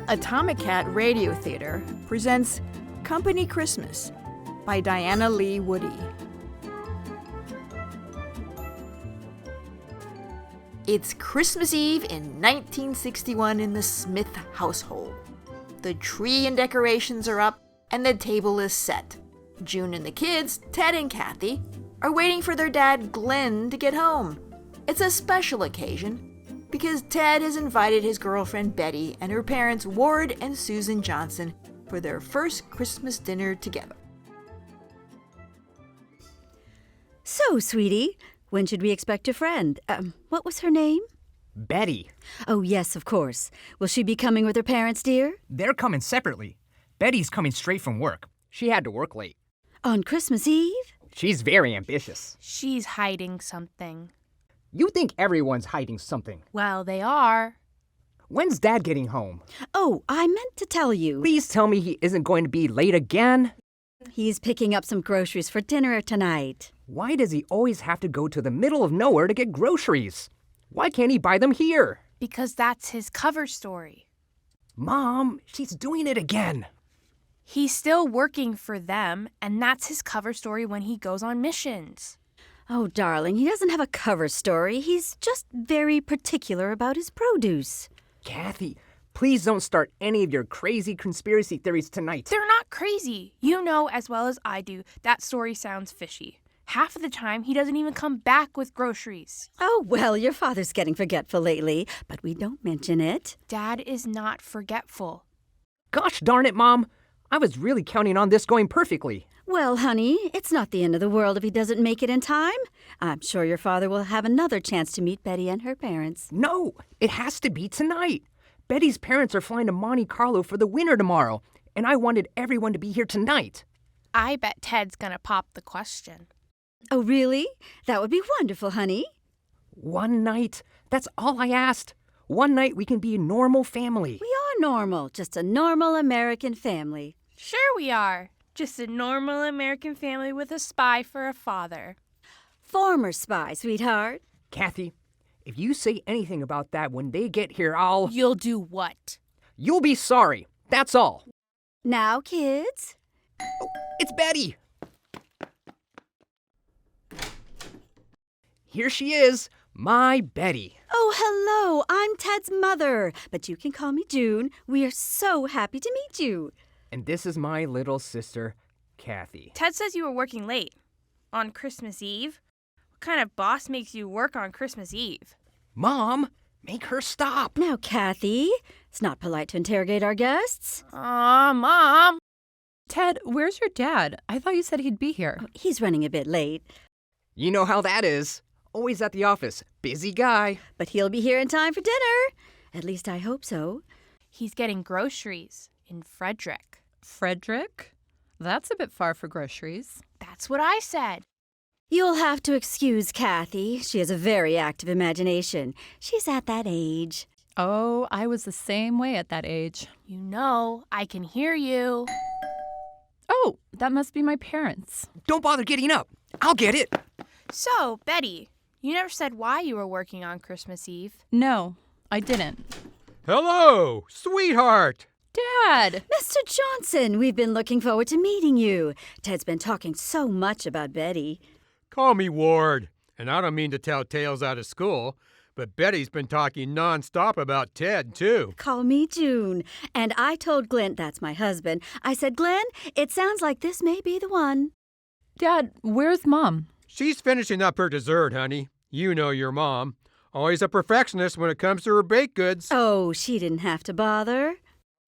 Atomic Cat Radio Theater presents Company Christmas by Diana Lee Woody. It's Christmas Eve in 1961 in the Smith household. The tree and decorations are up and the table is set. June and the kids, Ted and Cathy, are waiting for their dad Glen to get home. It's a special occasion because Ted has invited his girlfriend Betty and her parents Ward and Susan Johnson for their first Christmas dinner together. So, sweetie, when should we expect your friend? What was her name? Betty. Oh, yes, of course. Will she be coming with her parents, dear? They're coming separately. Betty's coming straight from work. She had to work late. On Christmas Eve? She's very ambitious. She's hiding something. You think everyone's hiding something. Well, they are. When's Dad getting home? Oh, I meant to tell you. Please tell me he isn't going to be late again. He's picking up some groceries for dinner tonight. Why does he always have to go to the middle of nowhere to get groceries? Why can't he buy them here? Because that's his cover story. Mom, she's doing it again. He's still working for them, and that's his cover story when he goes on missions. Oh, darling, he doesn't have a cover story. He's just very particular about his produce. Cathy, please don't start any of your crazy conspiracy theories tonight. They're not crazy. You know as well as I do that story sounds fishy. Half of the time, he doesn't even come back with groceries. Oh, well, your father's getting forgetful lately, but we don't mention it. Dad is not forgetful. Gosh darn it, Mom. I was really counting on this going perfectly. Well, honey, it's not the end of the world if he doesn't make it in time. I'm sure your father will have another chance to meet Betty and her parents. No, it has to be tonight. Betty's parents are flying to Monte Carlo for the winter tomorrow, and I wanted everyone to be here tonight. I bet Ted's gonna pop the question. Oh, really? That would be wonderful, honey. One night? That's all I asked. One night we can be a normal family. We are normal, just a normal American family. Sure we are. Just a normal American family with a spy for a father. Former spy, sweetheart. Cathy, if you say anything about that when they get here, I'll... You'll do what? You'll be sorry. That's all. Now, kids. Oh, it's Betty. Here she is, my Betty. Oh, hello. I'm Ted's mother, but you can call me June. We are so happy to meet you. And this is my little sister, Cathy. Ted says you were working late. On Christmas Eve? What kind of boss makes you work on Christmas Eve? Mom, make her stop. Now, Cathy, it's not polite to interrogate our guests. Aw, Mom. Ted, where's your dad? I thought you said he'd be here. Oh, he's running a bit late. You know how that is. Always at the office. Busy guy. But he'll be here in time for dinner. At least I hope so. He's getting groceries in Frederick. Frederick? That's a bit far for groceries. That's what I said. You'll have to excuse Cathy. She has a very active imagination. She's at that age. Oh, I was the same way at that age. You know, I can hear you. Oh, that must be my parents. Don't bother getting up. I'll get it. So, Betty, you never said why you were working on Christmas Eve. No, I didn't. Hello, sweetheart. Dad! Mr. Johnson, we've been looking forward to meeting you. Ted's been talking so much about Betty. Call me Ward. And I don't mean to tell tales out of school, but Betty's been talking nonstop about Ted, too. Call me June. And I told Glen, that's my husband, I said, Glen, it sounds like this may be the one. Dad, where's Mom? She's finishing up her dessert, honey. You know your mom. Always a perfectionist when it comes to her baked goods. Oh, she didn't have to bother.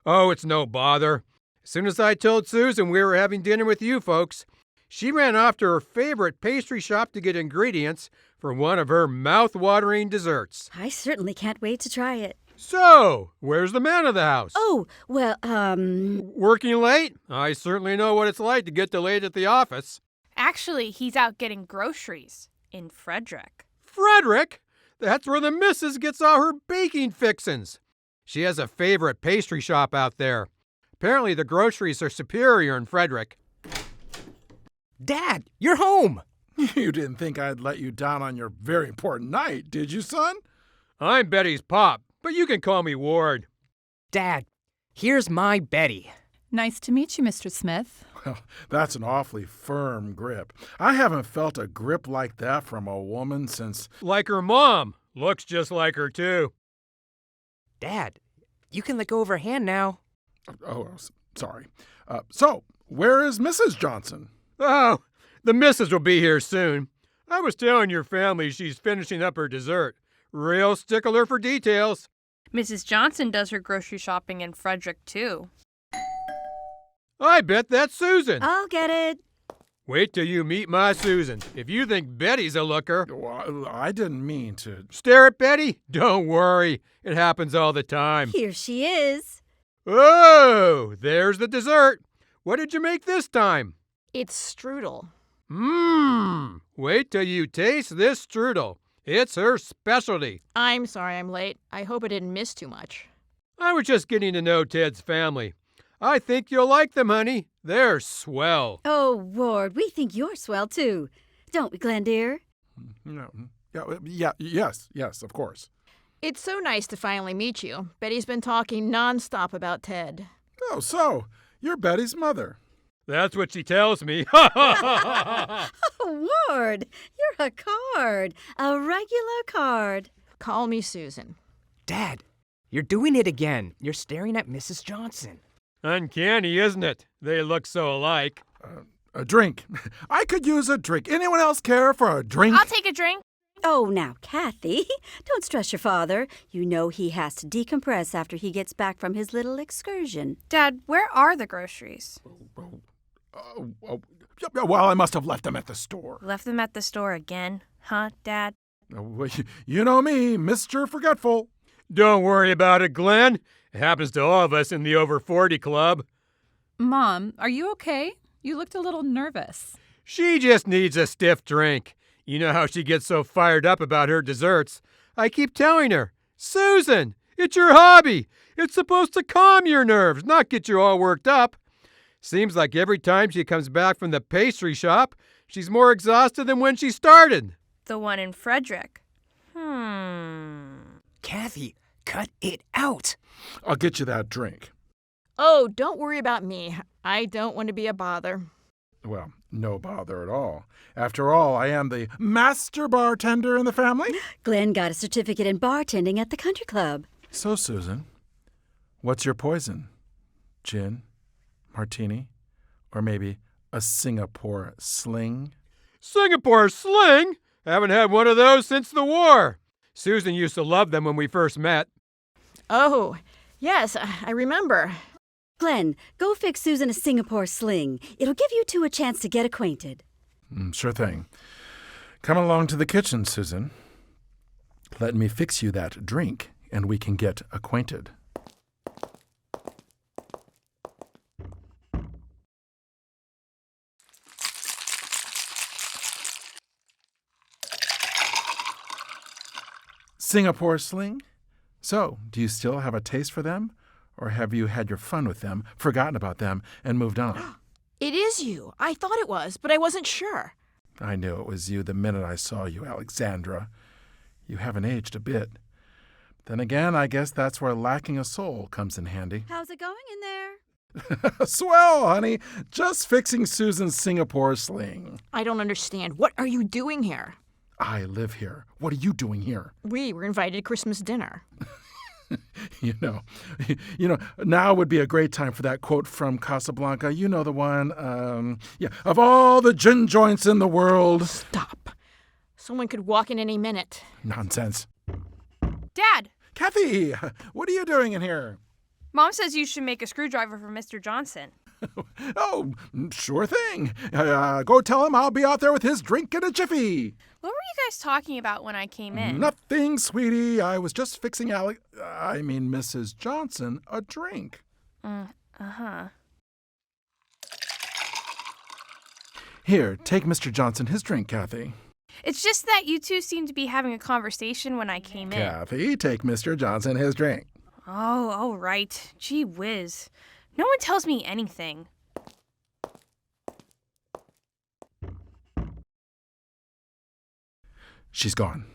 Oh, it's no bother. As soon as I told Susan we were having dinner with you folks, she ran off to her favorite pastry shop to get ingredients for one of her mouth-watering desserts. I certainly can't wait to try it. So, where's the man of the house? Oh, well, Working late? I certainly know what it's like to get delayed at the office. Actually, he's out getting groceries in Frederick. Frederick? That's where the missus gets all her baking fixins'. She has a favorite pastry shop out there. Apparently the groceries are superior in Frederick. Dad, you're home. You didn't think I'd let you down on your very important night, did you, son? I'm Betty's pop, but you can call me Ward. Dad, Here's my Betty. Nice to meet you, Mr. Smith. Well, that's an awfully firm grip. I haven't felt a grip like that from a woman since... Like her mom. Looks just like her, too. Dad, you can let go of her hand now. Oh, sorry. So, where is Mrs. Johnson? Oh, the missus will be here soon. I was telling your family she's finishing up her dessert. Real stickler for details. Mrs. Johnson does her grocery shopping in Frederick, too. I bet that's Susan. I'll get it. Wait till you meet my Susan. If you think Betty's a looker. Well, I didn't mean to... Stare at Betty? Don't worry. It happens all the time. Here she is. Oh, there's the dessert. What did you make this time? It's strudel. Wait till you taste this strudel. It's her specialty. I'm sorry I'm late. I hope I didn't miss too much. I was just getting to know Ted's family. I think you'll like them, honey. They're swell. Oh, Ward, we think you're swell, too. Don't we, Glen, dear? No. Yes, of course. It's so nice to finally meet you. Betty's been talking nonstop about Ted. Oh, so, you're Betty's mother. That's what she tells me. Oh, Ward, you're a card. A regular card. Call me Susan. Dad, you're doing it again. You're staring at Mrs. Johnson. Uncanny, isn't it? They look so alike. A drink. I could use a drink. Anyone else care for a drink? I'll take a drink. Oh, now, Cathy, don't stress your father. You know he has to decompress after he gets back from his little excursion. Dad, where are the groceries? Well, I must have left them at the store. Left them at the store again, huh, Dad? Well, you know me, Mr. Forgetful. Don't worry about it, Glen. It happens to all of us in the over 40 club. Mom, are you okay? You looked a little nervous. She just needs a stiff drink. You know how she gets so fired up about her desserts. I keep telling her, Susan, it's your hobby. It's supposed to calm your nerves, not get you all worked up. Seems like every time she comes back from the pastry shop, she's more exhausted than when she started. The one in Frederick. Cathy, cut it out. I'll get you that drink. Oh, don't worry about me. I don't want to be a bother. Well, no bother at all. After all, I am the master bartender in the family. Glen got a certificate in bartending at the country club. So, Susan, what's your poison? Gin? Martini? Or maybe a Singapore sling? Singapore sling? Haven't had one of those since the war. Susan used to love them when we first met. Oh, yes, I remember. Glen, go fix Susan a Singapore sling. It'll give you two a chance to get acquainted. Sure thing. Come along to the kitchen, Susan. Let me fix you that drink, and we can get acquainted. Singapore sling? So, do you still have a taste for them? Or have you had your fun with them, forgotten about them, and moved on? It is you. I thought it was, but I wasn't sure. I knew it was you the minute I saw you, Alexandra. You haven't aged a bit. Then again, I guess that's where lacking a soul comes in handy. How's it going in there? Swell, honey. Just fixing Susan's Singapore sling. I don't understand. What are you doing here? I live here. What are you doing here? We were invited to Christmas dinner. You know, now would be a great time for that quote from Casablanca. You know the one, of all the gin joints in the world. Stop. Someone could walk in any minute. Nonsense. Dad! Cathy, what are you doing in here? Mom says you should make a screwdriver for Mr. Johnson. Oh, sure thing. Go tell him I'll be out there with his drink in a jiffy. What were you guys talking about when I came in? Nothing, sweetie. I was just fixing Mrs. Johnson a drink. Uh-huh. Here, take Mr. Johnson his drink, Cathy. It's just that you two seemed to be having a conversation when I came in. Cathy, take Mr. Johnson his drink. Oh, all right. Gee whiz. No one tells me anything. She's gone.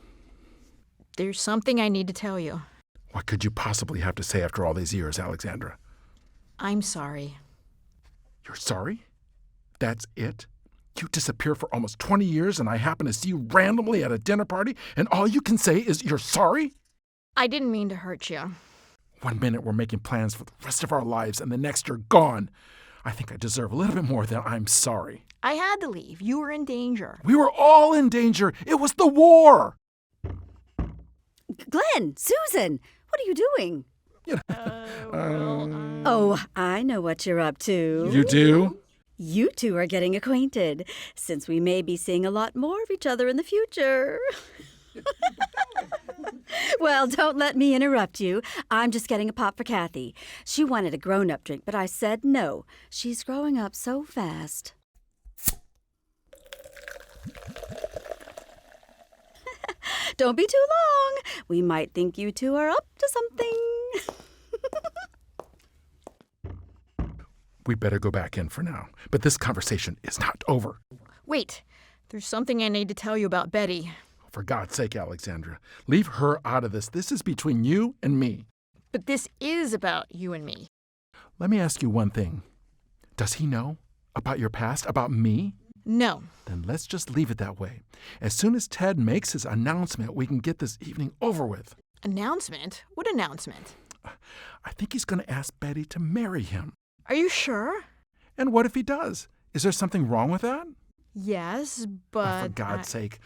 There's something I need to tell you. What could you possibly have to say after all these years, Alexandra? I'm sorry. You're sorry? That's it? You disappear for almost 20 years and I happen to see you randomly at a dinner party and all you can say is you're sorry? I didn't mean to hurt you. One minute we're making plans for the rest of our lives and the next you're gone. I think I deserve a little bit more than I'm sorry. I had to leave. You were in danger. We were all in danger. It was the war. Glen, Susan, what are you doing? Oh, I know what you're up to. You do? You two are getting acquainted, since we may be seeing a lot more of each other in the future. Well, don't let me interrupt you. I'm just getting a pop for Cathy. She wanted a grown-up drink, but I said no. She's growing up so fast. Don't be too long. We might think you two are up to something. We better go back in for now. But this conversation is not over. Wait, there's something I need to tell you about Betty. For God's sake, Alexandra, leave her out of this. This is between you and me. But this is about you and me. Let me ask you one thing. Does he know about your past, about me? No. Then let's just leave it that way. As soon as Ted makes his announcement, we can get this evening over with. Announcement? What announcement? I think he's going to ask Betty to marry him. Are you sure? And what if he does? Is there something wrong with that? Yes, but... For God's sake.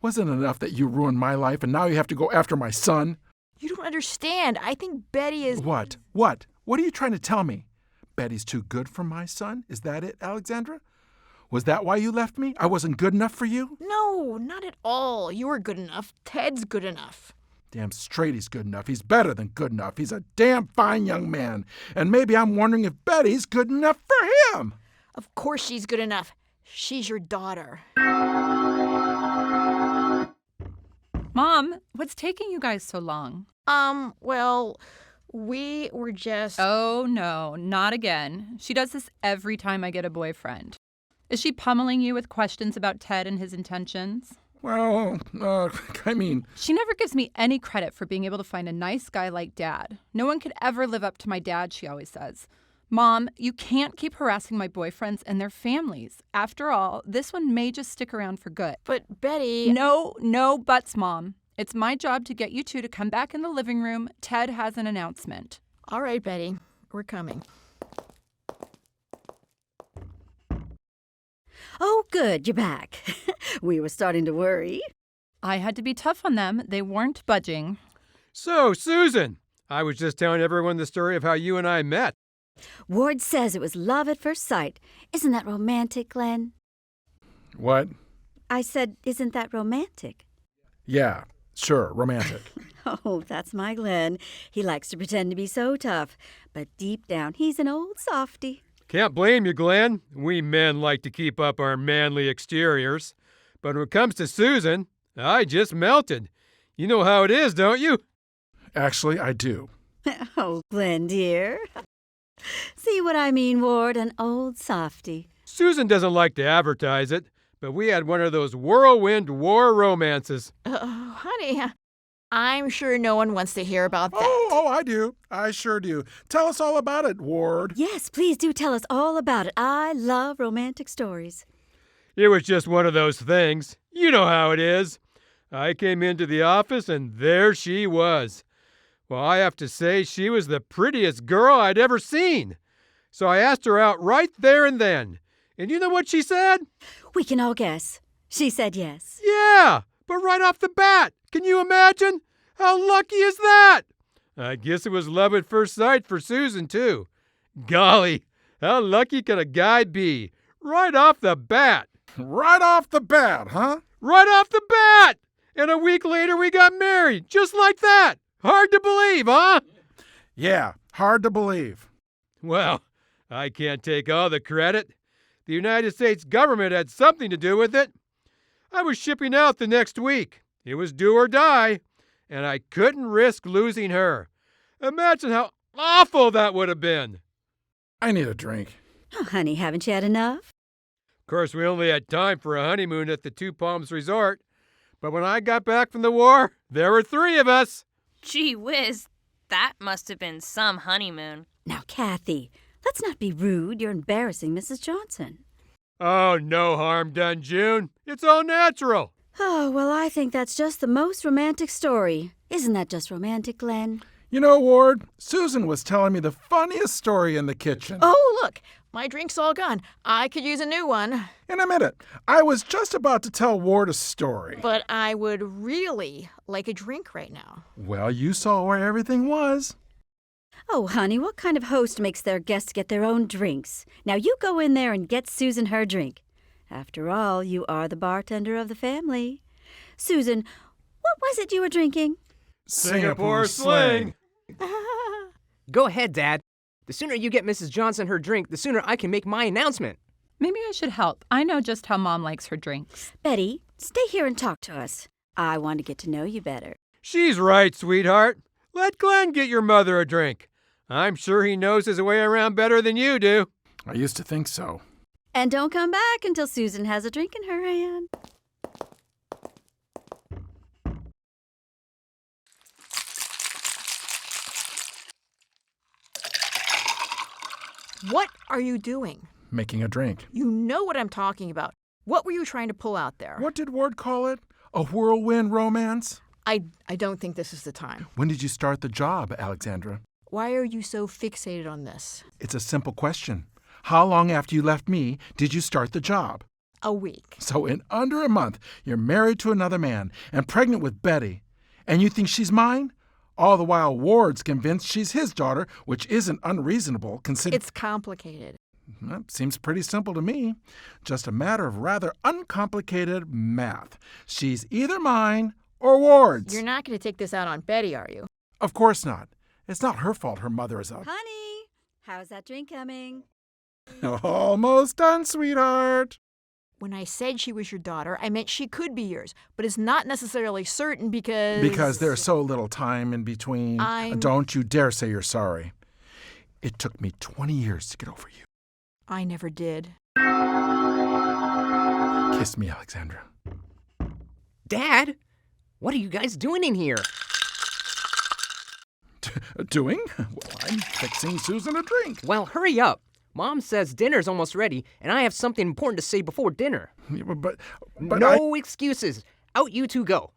Wasn't it enough that you ruined my life and now you have to go after my son? You don't understand. I think Betty is... What? What? What are you trying to tell me? Betty's too good for my son? Is that it, Alexandra? Was that why you left me? I wasn't good enough for you? No, not at all. You were good enough. Ted's good enough. Damn straight he's good enough. He's better than good enough. He's a damn fine young man. And maybe I'm wondering if Betty's good enough for him. Of course she's good enough. She's your daughter. Mom, what's taking you guys so long? Well, we were just... Oh, no, not again. She does this every time I get a boyfriend. Is she pummeling you with questions about Ted and his intentions? Well, I mean... She never gives me any credit for being able to find a nice guy like Dad. No one could ever live up to my dad, she always says. Mom, you can't keep harassing my boyfriends and their families. After all, this one may just stick around for good. But Betty... No buts, Mom. It's my job to get you two to come back in the living room. Ted has an announcement. All right, Betty. We're coming. Oh, good, you're back. We were starting to worry. I had to be tough on them. They weren't budging. So, Susan, I was just telling everyone the story of how you and I met. Ward says it was love at first sight. Isn't that romantic, Glen? What? I said, isn't that romantic? Yeah, sure, romantic. Oh, that's my Glen. He likes to pretend to be so tough, but deep down, he's an old softy. Can't blame you, Glenn. We men like to keep up our manly exteriors. But when it comes to Susan, I just melted. You know how it is, don't you? Actually, I do. Oh, Glen, dear. See what I mean, Ward? An old softy. Susan doesn't like to advertise it, but we had one of those whirlwind war romances. Honey, I'm sure no one wants to hear about that. Oh, I do. I sure do. Tell us all about it, Ward. Yes, please do tell us all about it. I love romantic stories. It was just one of those things. You know how it is. I came into the office and there she was. Well, I have to say she was the prettiest girl I'd ever seen. So I asked her out right there and then. And you know what she said? We can all guess. She said yes. Yeah, but right off the bat. Can you imagine? How lucky is that? I guess it was love at first sight for Susan, too. Golly, how lucky can a guy be? Right off the bat. Right off the bat, huh? Right off the bat! And a week later we got married, just like that. Hard to believe, huh? Yeah, hard to believe. Well, I can't take all the credit. The United States government had something to do with it. I was shipping out the next week. It was do or die, and I couldn't risk losing her. Imagine how awful that would have been. I need a drink. Oh, honey, haven't you had enough? Of course, we only had time for a honeymoon at the Two Palms Resort. But when I got back from the war, there were 3 of us. Gee whiz, that must have been some honeymoon. Now, Cathy, Let's not be rude. You're embarrassing Mrs. Johnson. Oh, no harm done, June. It's all natural. Oh, well, I think that's just the most romantic story. Isn't that just romantic, Glen? You know, Ward, Susan was telling me the funniest story in the kitchen. Oh, look, my drink's all gone. I could use a new one. In a minute. I was just about to tell Ward a story. But I would really like a drink right now. Well, you saw where everything was. Oh, honey, what kind of host makes their guests get their own drinks? Now you go in there and get Susan her drink. After all, you are the bartender of the family. Susan, what was it you were drinking? Singapore sling. Go ahead, Dad. The sooner you get Mrs. Johnson her drink, the sooner I can make my announcement. Maybe I should help. I know just how Mom likes her drinks. Betty, stay here and talk to us. I want to get to know you better. She's right, sweetheart. Let Glen get your mother a drink. I'm sure he knows his way around better than you do. I used to think so. And don't come back until Susan has a drink in her hand. What are you doing? Making a drink. You know what I'm talking about. What were you trying to pull out there? What did Ward call it? A whirlwind romance? I don't think this is the time. When did you start the job, Alexandra? Why are you so fixated on this? It's a simple question. How long after you left me did you start the job? A week. So in under a month, you're married to another man and pregnant with Betty. And you think she's mine? All the while Ward's convinced she's his daughter, which isn't unreasonable considering... It's complicated. Well, seems pretty simple to me. Just a matter of rather uncomplicated math. She's either mine or Ward's. You're not going to take this out on Betty, are you? Of course not. It's not her fault her mother is a... Honey, how's that drink coming? Almost done, sweetheart. When I said she was your daughter, I meant she could be yours, but it's not necessarily certain because... Because there's so little time in between. Don't you dare say you're sorry. It took me 20 years to get over you. I never did. Kiss me, Alexandra. Dad, what are you guys doing in here? Doing? Well, I'm fixing Susan a drink. Well, hurry up. Mom says dinner's almost ready, and I have something important to say before dinner. Yeah, but no excuses. Out you two go.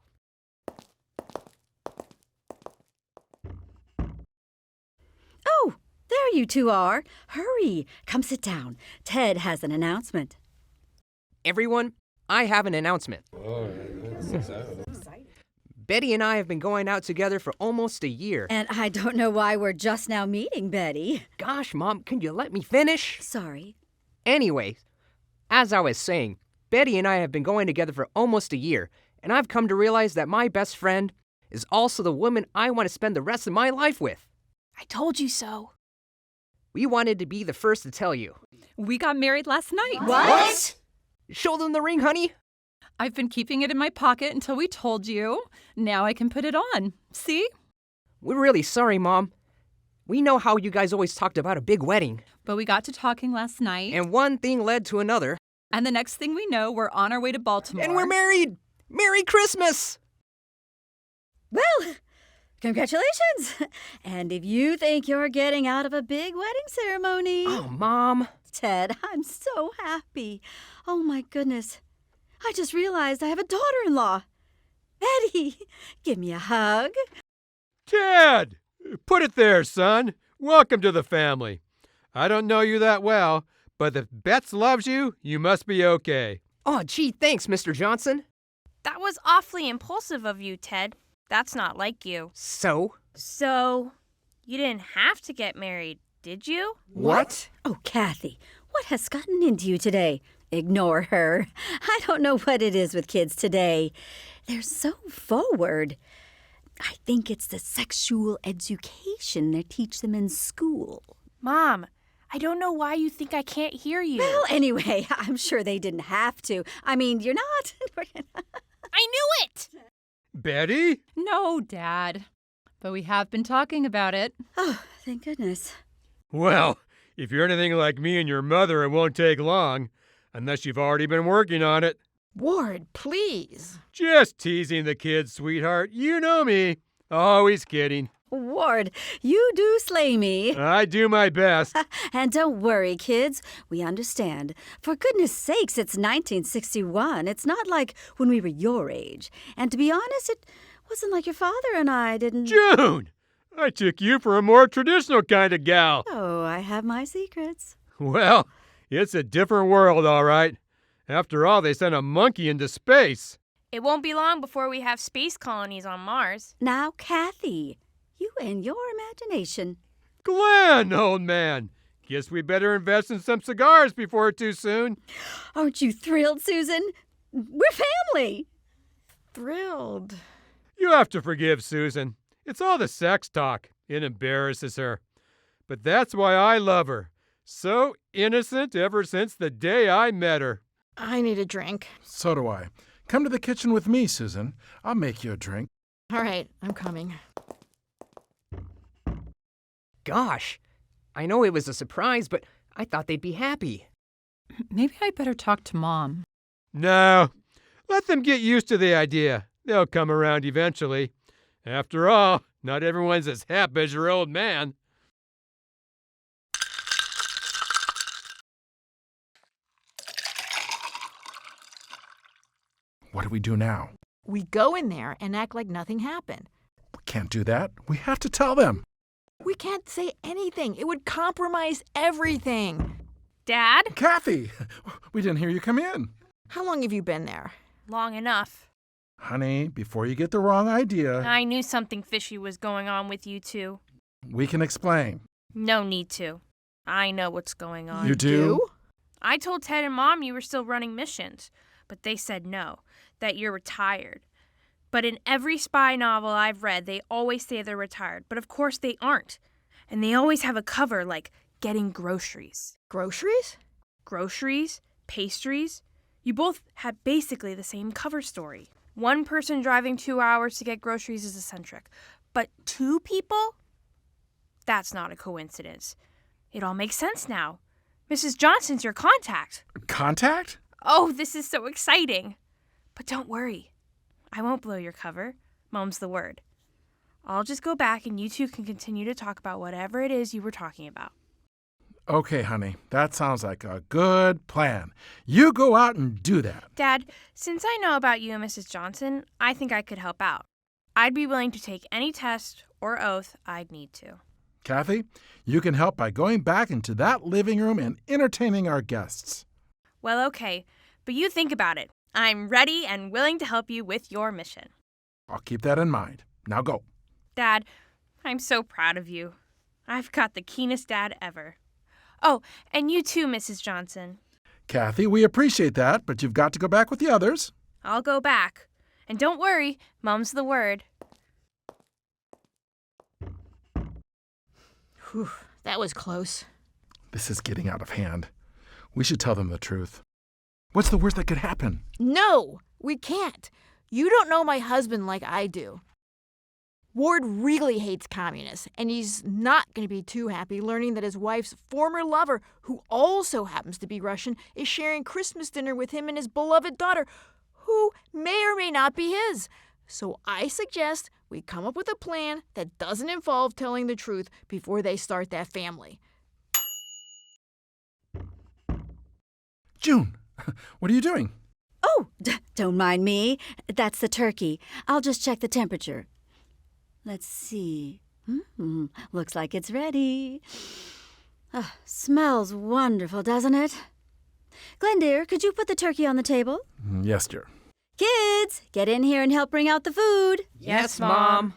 Oh, there you two are. Hurry. Come sit down. Ted has an announcement. Everyone, I have an announcement. Betty and I have been going out together for almost a year. And I don't know why we're just now meeting, Betty. Gosh, Mom, can you let me finish? Sorry. Anyway, as I was saying, Betty and I have been going together for almost a year, and I've come to realize that my best friend is also the woman I want to spend the rest of my life with. I told you so. We wanted to be the first to tell you. We got married last night. What? Show them the ring, honey. I've been keeping it in my pocket until we told you. Now I can put it on. See? We're really sorry, Mom. We know how you guys always talked about a big wedding. But we got to talking last night. And one thing led to another. And the next thing we know, we're on our way to Baltimore. And we're married! Merry Christmas! Well, congratulations. And if you think you're getting out of a big wedding ceremony... Oh, Mom. Ted, I'm so happy. Oh, my goodness. I just realized I have a daughter-in-law. Betty, give me a hug. Ted! Put it there, son. Welcome to the family. I don't know you that well, but if Bets loves you, you must be okay. Oh, gee, thanks, Mr. Johnson. That was awfully impulsive of you, Ted. That's not like you. So, you didn't have to get married, did you? What? Oh, Cathy, what has gotten into you today? Ignore her. I don't know what it is with kids today. They're so forward. I think it's the sexual education they teach them in school. Mom, I don't know why you think I can't hear you. Well, anyway, I'm sure they didn't have to. I mean, you're not. I knew it! Betty? No, Dad. But we have been talking about it. Oh, thank goodness. Well, if you're anything like me and your mother, it won't take long. Unless you've already been working on it. Ward, please. Just teasing the kids, sweetheart. You know me. Always kidding. Ward, you do slay me. I do my best. And don't worry, kids. We understand. For goodness sakes, it's 1961. It's not like when we were your age. And to be honest, it wasn't like your father and I didn't... June! I took you for a more traditional kind of gal. Oh, I have my secrets. Well, it's a different world, all right. After all, they sent a monkey into space. It won't be long before we have space colonies on Mars. Now, Cathy, you and your imagination. Glen, old man. Guess we better invest in some cigars before too soon. Aren't you thrilled, Susan? We're family. Thrilled. You have to forgive Susan. It's all the sex talk. It embarrasses her. But that's why I love her. So innocent ever since the day I met her. I need a drink. So do I. Come to the kitchen with me, Susan. I'll make you a drink. All right, I'm coming. Gosh, I know it was a surprise, but I thought they'd be happy. Maybe I better talk to Mom. No, let them get used to the idea. They'll come around eventually. After all, not everyone's as happy as your old man. What do we do now? We go in there and act like nothing happened. We can't do that. We have to tell them. We can't say anything. It would compromise everything. Dad? Cathy, we didn't hear you come in. How long have you been there? Long enough. Honey, before you get the wrong idea, I knew something fishy was going on with you two. we can explain. No need to. I know what's going on. You do? I told Ted and Mom you were still running missions, but they said no, that you're retired. But in every spy novel I've read, they always say they're retired. But of course they aren't. And they always have a cover like getting groceries. Groceries? Groceries? Pastries? You both had basically the same cover story. One person driving 2 hours to get groceries is eccentric. But two people? That's not a coincidence. It all makes sense now. Mrs. Johnson's your contact. Contact? Oh, this is so exciting. But don't worry. I won't blow your cover. Mom's the word. I'll just go back and you two can continue to talk about whatever it is you were talking about. Okay, honey, that sounds like a good plan. You go out and do that. Dad, since I know about you and Mrs. Johnson, I think I could help out. I'd be willing to take any test or oath I'd need to. Cathy, you can help by going back into that living room and entertaining our guests. Well, okay, but you think about it. I'm ready and willing to help you with your mission. I'll keep that in mind. Now go. Dad, I'm so proud of you. I've got the keenest dad ever. Oh, and you too, Mrs. Johnson. Cathy, we appreciate that, but you've got to go back with the others. I'll go back. And don't worry, Mom's the word. Whew, that was close. This is getting out of hand. We should tell them the truth. What's the worst that could happen? No, we can't. You don't know my husband like I do. Ward really hates communists, and he's not going to be too happy learning that his wife's former lover, who also happens to be Russian, is sharing Christmas dinner with him and his beloved daughter, who may or may not be his. So I suggest we come up with a plan that doesn't involve telling the truth before they start that family. June, what are you doing? Oh, don't mind me. That's the turkey. I'll just check the temperature. Let's see. Looks like it's ready. Smells wonderful, doesn't it? Glen, dear, could you put the turkey on the table? Yes, dear. Kids, get in here and help bring out the food. Yes, Mom.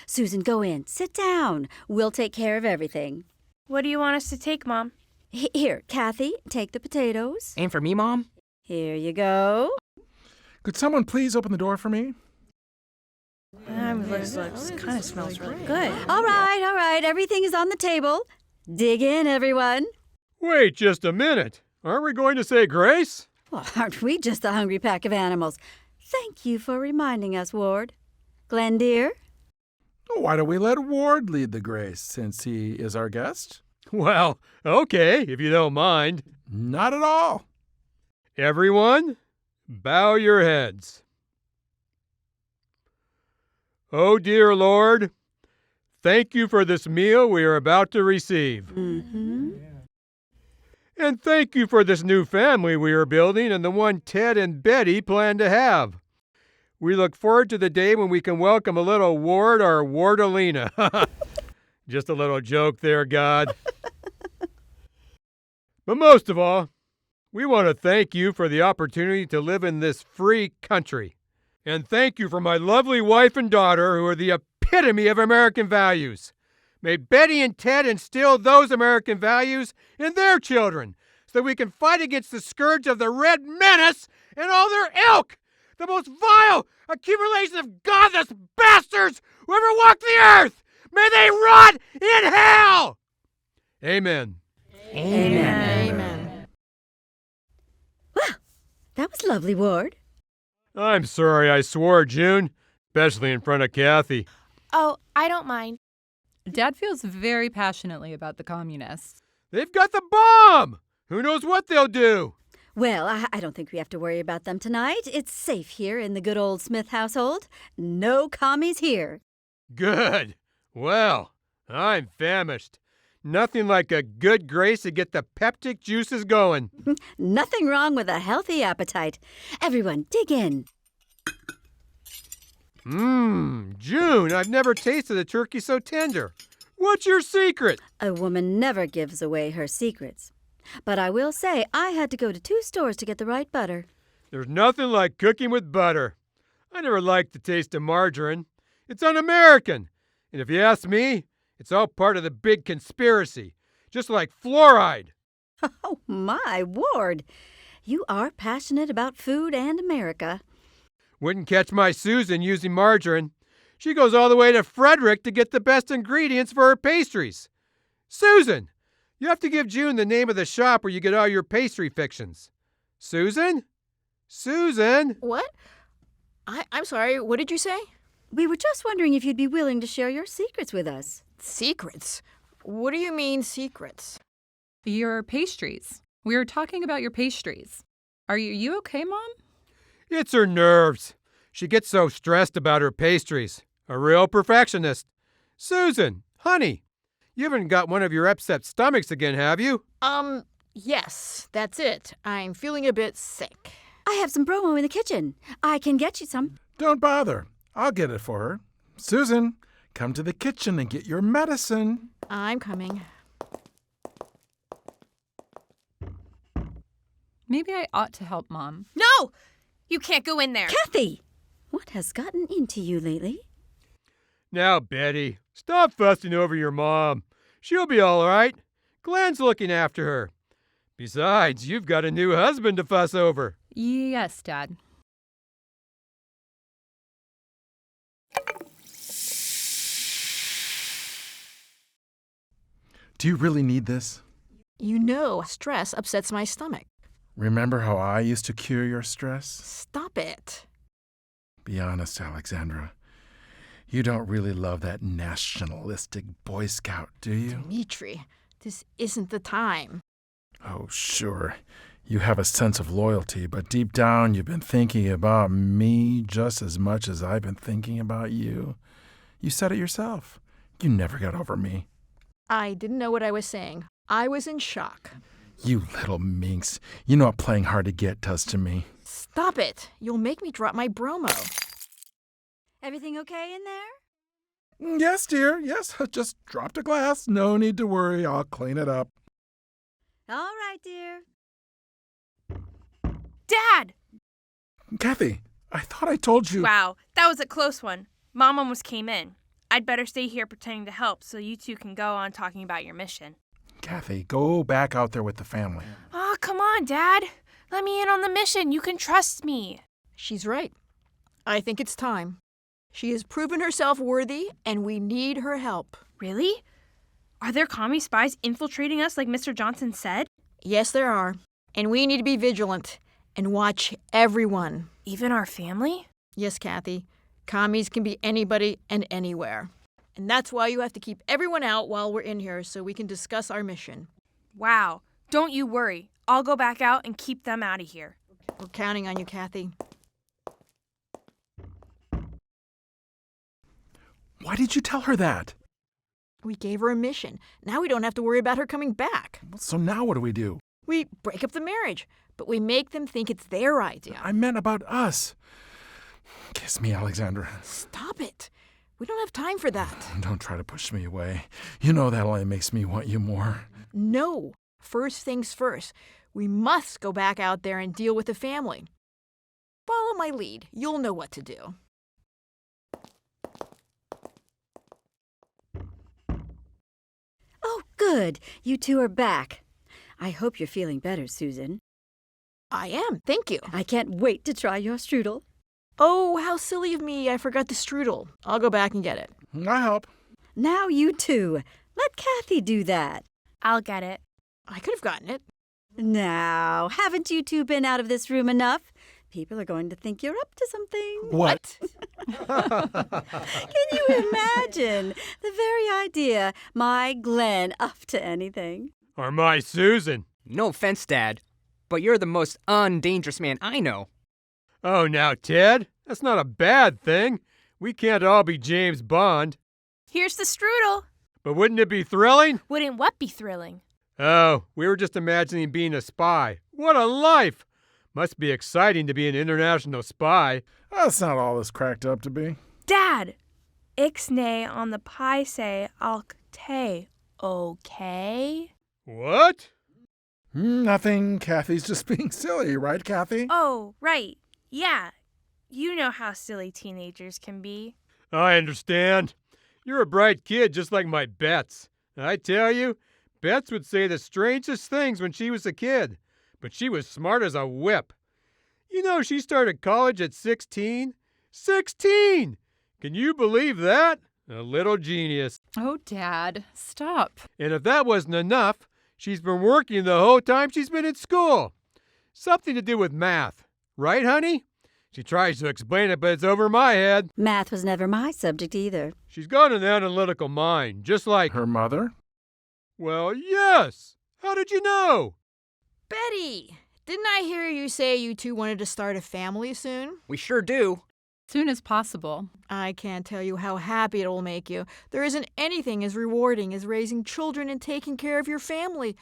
Susan, go in. Sit down. We'll take care of everything. What do you want us to take, Mom? Here, Cathy, take the potatoes. And for me, Mom? Here you go. Could someone please open the door for me? Looks kind of smells really good. All right. Everything is on the table. Dig in, everyone. Wait just a minute. Aren't we going to say grace? Well, aren't we just a hungry pack of animals? Thank you for reminding us, Ward. Glen, dear? Why don't we let Ward lead the grace since he is our guest? Well, okay, if you don't mind. Not at all. Everyone, bow your heads. Oh, dear Lord, thank you for this meal we are about to receive. Mm-hmm. And thank you for this new family we are building and the one Ted and Betty plan to have. We look forward to the day when we can welcome a little Ward or Wardalina. Just a little joke there, God. But most of all, we want to thank you for the opportunity to live in this free country. And thank you for my lovely wife and daughter who are the epitome of American values. May Betty and Ted instill those American values in their children so that we can fight against the scourge of the Red Menace and all their ilk, the most vile accumulation of godless bastards who ever walked the earth. May they rot in hell! Amen. Amen. Amen. Well, that was lovely, Ward. I'm sorry I swore, June, especially in front of Cathy. Oh, I don't mind. Dad feels very passionately about the communists. They've got the bomb! Who knows what they'll do? Well, I don't think we have to worry about them tonight. It's safe here in the good old Smith household. No commies here. Good. Well, I'm famished. Nothing like a good grace to get the peptic juices going. Nothing wrong with a healthy appetite. Everyone, dig in. June, I've never tasted a turkey so tender. What's your secret? A woman never gives away her secrets. But I will say I had to go to 2 stores to get the right butter. There's nothing like cooking with butter. I never liked the taste of margarine. It's un-American. And if you ask me, it's all part of the big conspiracy. Just like fluoride. Oh, my Ward. You are passionate about food and America. Wouldn't catch my Susan using margarine. She goes all the way to Frederick to get the best ingredients for her pastries. Susan! You have to give June the name of the shop where you get all your pastry fixins. Susan? Susan? What? I'm sorry, what did you say? We were just wondering if you'd be willing to share your secrets with us. Secrets? What do you mean, secrets? Your pastries. We were talking about your pastries. Are you okay, Mom? It's her nerves. She gets so stressed about her pastries. A real perfectionist. Susan, honey, you haven't got one of your upset stomachs again, have you? Yes, that's it. I'm feeling a bit sick. I have some bromo in the kitchen. I can get you some. Don't bother. I'll get it for her. Susan, come to the kitchen and get your medicine. I'm coming. Maybe I ought to help Mom. No! You can't go in there. Cathy! What has gotten into you lately? Now, Betty, stop fussing over your mom. She'll be all right. Glen's looking after her. Besides, you've got a new husband to fuss over. Yes, Dad. Do you really need this? You know, stress upsets my stomach. Remember how I used to cure your stress? Stop it. Be honest, Alexandra. You don't really love that nationalistic Boy Scout, do you? Dimitri, this isn't the time. Oh, sure. You have a sense of loyalty, but deep down you've been thinking about me just as much as I've been thinking about you. You said it yourself. You never got over me. I didn't know what I was saying. I was in shock. You little minx. You know what playing hard to get does to me. Stop it. You'll make me drop my bromo. Everything okay in there? Yes, dear. Yes, just dropped a glass. No need to worry. I'll clean it up. All right, dear. Dad! Cathy, I thought I told you. Wow, that was a close one. Mom almost came in. I'd better stay here pretending to help so you two can go on talking about your mission. Cathy, go back out there with the family. Oh, come on, Dad. Let me in on the mission. You can trust me. She's right. I think it's time. She has proven herself worthy, and we need her help. Really? Are there commie spies infiltrating us like Mr. Johnson said? Yes, there are. And we need to be vigilant and watch everyone. Even our family? Yes, Cathy. Commies can be anybody and anywhere. And that's why you have to keep everyone out while we're in here so we can discuss our mission. Wow. Don't you worry. I'll go back out and keep them out of here. We're counting on you, Cathy. Why did you tell her that? We gave her a mission. Now we don't have to worry about her coming back. So now what do? We break up the marriage, but we make them think it's their idea. I meant about us. Kiss me, Alexandra. Stop it. We don't have time for that. Don't try to push me away. You know that only makes me want you more. No. First things first. We must go back out there and deal with the family. Follow my lead. You'll know what to do. Oh, good. You two are back. I hope you're feeling better, Susan. I am, thank you. I can't wait to try your strudel. Oh, how silly of me. I forgot the strudel. I'll go back and get it. I help. Now you two. Let Cathy do that. I'll get it. I could have gotten it. Now, haven't you two been out of this room enough? People are going to think you're up to something. What? Can you imagine? The very idea, my Glen up to anything. Or my Susan. No offense, Dad, but you're the most undangerous man I know. Oh, now, Ted, that's not a bad thing. We can't all be James Bond. Here's the strudel. But wouldn't it be thrilling? Wouldn't what be thrilling? Oh, we were just imagining being a spy. What a life! Must be exciting to be an international spy. That's not all it's cracked up to be. Dad, ixnay on the paise alcte, okay? What? Nothing. Cathy's just being silly, right, Cathy? Oh, right. Yeah. You know how silly teenagers can be. I understand. You're a bright kid just like my Bets. I tell you, Bets would say the strangest things when she was a kid, but she was smart as a whip. You know, she started college at 16. 16! Can you believe that? A little genius. Oh, Dad, stop. And if that wasn't enough, she's been working the whole time she's been in school. Something to do with math. Right, honey? She tries to explain it, but it's over my head. Math was never my subject either. She's got an analytical mind, just like... Her mother? Well, yes. How did you know? Betty, didn't I hear you say you two wanted to start a family soon? We sure do. Soon as possible. I can't tell you how happy it will make you. There isn't anything as rewarding as raising children and taking care of your family.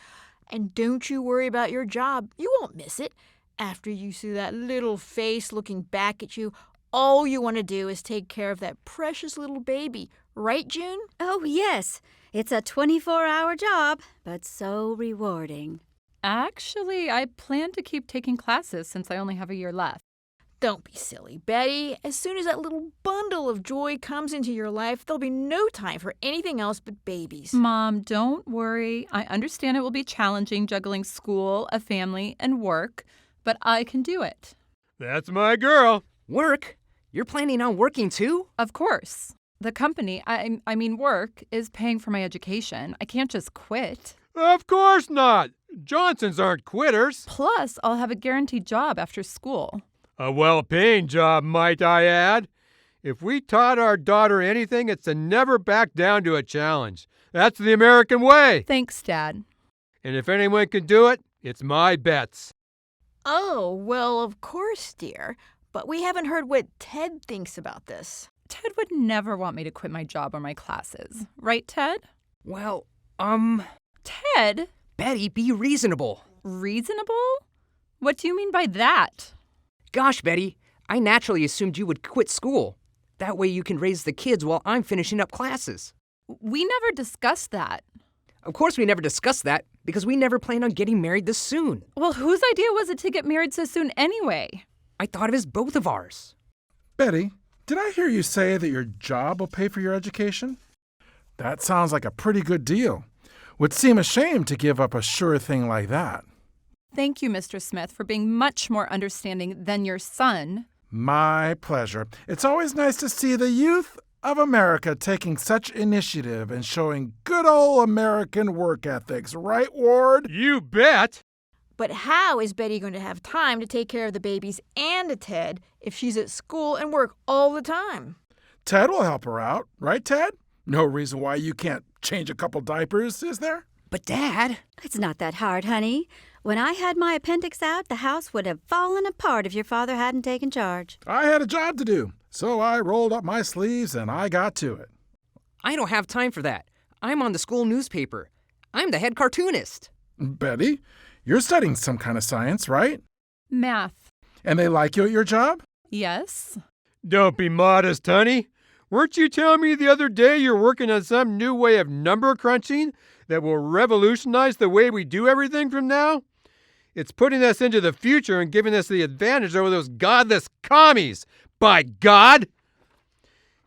And don't you worry about your job. You won't miss it. After you see that little face looking back at you, all you want to do is take care of that precious little baby. Right, June? Oh, yes. It's a 24-hour job, but so rewarding. Actually, I plan to keep taking classes since I only have a year left. Don't be silly, Betty. As soon as that little bundle of joy comes into your life, there'll be no time for anything else but babies. Mom, don't worry. I understand it will be challenging juggling school, a family, and work, but I can do it. That's my girl. Work? You're planning on working too? Of course. The company, I mean work, is paying for my education. I can't just quit. Of course not. Johnsons aren't quitters. Plus, I'll have a guaranteed job after school. A well-paying job, might I add. If we taught our daughter anything, it's to never back down to a challenge. That's the American way. Thanks, Dad. And if anyone can do it, it's my Bets. Oh, well, of course, dear. But we haven't heard what Ted thinks about this. Ted would never want me to quit my job or my classes. Right, Ted? Well, Ted? Betty, be reasonable. Reasonable? What do you mean by that? Gosh, Betty, I naturally assumed you would quit school. That way you can raise the kids while I'm finishing up classes. We never discussed that. Of course we never discussed that, because we never planned on getting married this soon. Well, whose idea was it to get married so soon anyway? I thought it was both of ours. Betty, did I hear you say that your job will pay for your education? That sounds like a pretty good deal. Would seem a shame to give up a sure thing like that. Thank you, Mr. Smith, for being much more understanding than your son. My pleasure. It's always nice to see the youth of America taking such initiative and showing good old American work ethics, right, Ward? You bet. But how is Betty going to have time to take care of the babies and Ted if she's at school and work all the time? Ted will help her out, right, Ted? No reason why you can't change a couple diapers, is there? But Dad... It's not that hard, honey. When I had my appendix out, the house would have fallen apart if your father hadn't taken charge. I had a job to do, so I rolled up my sleeves and I got to it. I don't have time for that. I'm on the school newspaper. I'm the head cartoonist. Betty, you're studying some kind of science, right? Math. And they like you at your job? Yes. Don't be modest, honey. Weren't you telling me the other day you're working on some new way of number crunching that will revolutionize the way we do everything from now? It's putting us into the future and giving us the advantage over those godless commies. By God!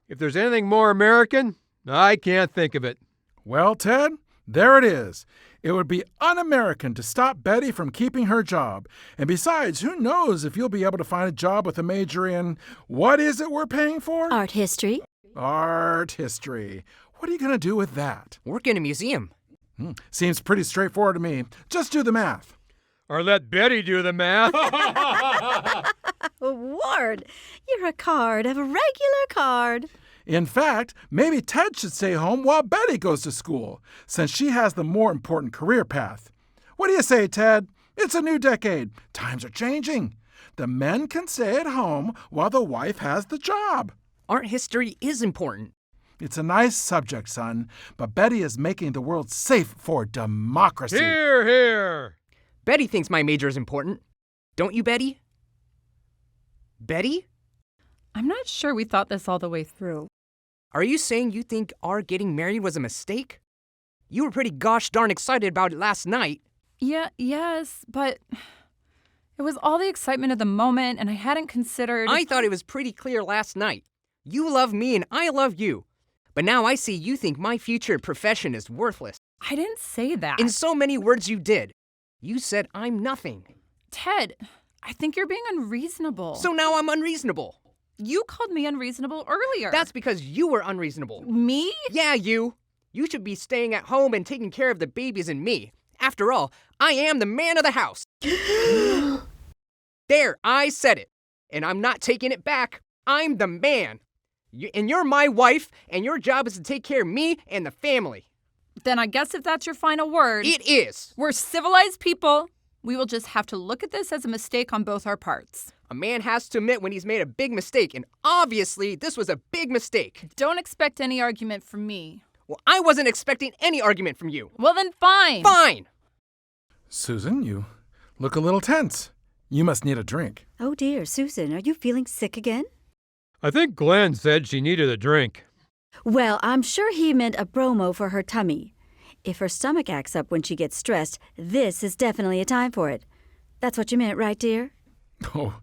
If there's anything more American, I can't think of it. Well, Ted, there it is. It would be un-American to stop Betty from keeping her job. And besides, who knows if you'll be able to find a job with a major in, what is it we're paying for? Art history. Art history. What are you going to do with that? Work in a museum. Seems pretty straightforward to me. Just do the math. Or let Betty do the math. Ward, you're a card, a regular card. In fact, maybe Ted should stay home while Betty goes to school, since she has the more important career path. What do you say, Ted? It's a new decade. Times are changing. The men can stay at home while the wife has the job. Art history is important. It's a nice subject, son, but Betty is making the world safe for democracy. Hear, hear. Betty thinks my major is important. Don't you, Betty? Betty? I'm not sure we thought this all the way through. Are you saying you think our getting married was a mistake? You were pretty gosh darn excited about it last night. Yes, but it was all the excitement of the moment, and I hadn't considered... I thought it was pretty clear last night. You love me and I love you. But now I see you think my future profession is worthless. I didn't say that. In so many words you did. You said I'm nothing. Ted, I think you're being unreasonable. So now I'm unreasonable. You called me unreasonable earlier. That's because you were unreasonable. Me? Yeah, you. You should be staying at home and taking care of the babies and me. After all, I am the man of the house. There, I said it. And I'm not taking it back. I'm the man. And you're my wife, and your job is to take care of me and the family. Then I guess if that's your final word... It is. We're civilized people. We will just have to look at this as a mistake on both our parts. A man has to admit when he's made a big mistake, and obviously this was a big mistake. Don't expect any argument from me. Well, I wasn't expecting any argument from you. Well, then fine. Fine! Susan, you look a little tense. You must need a drink. Oh dear, Susan, are you feeling sick again? I think Glen said she needed a drink. Well, I'm sure he meant a bromo for her tummy. If her stomach acts up when she gets stressed, this is definitely a time for it. That's what you meant, right, dear? Oh,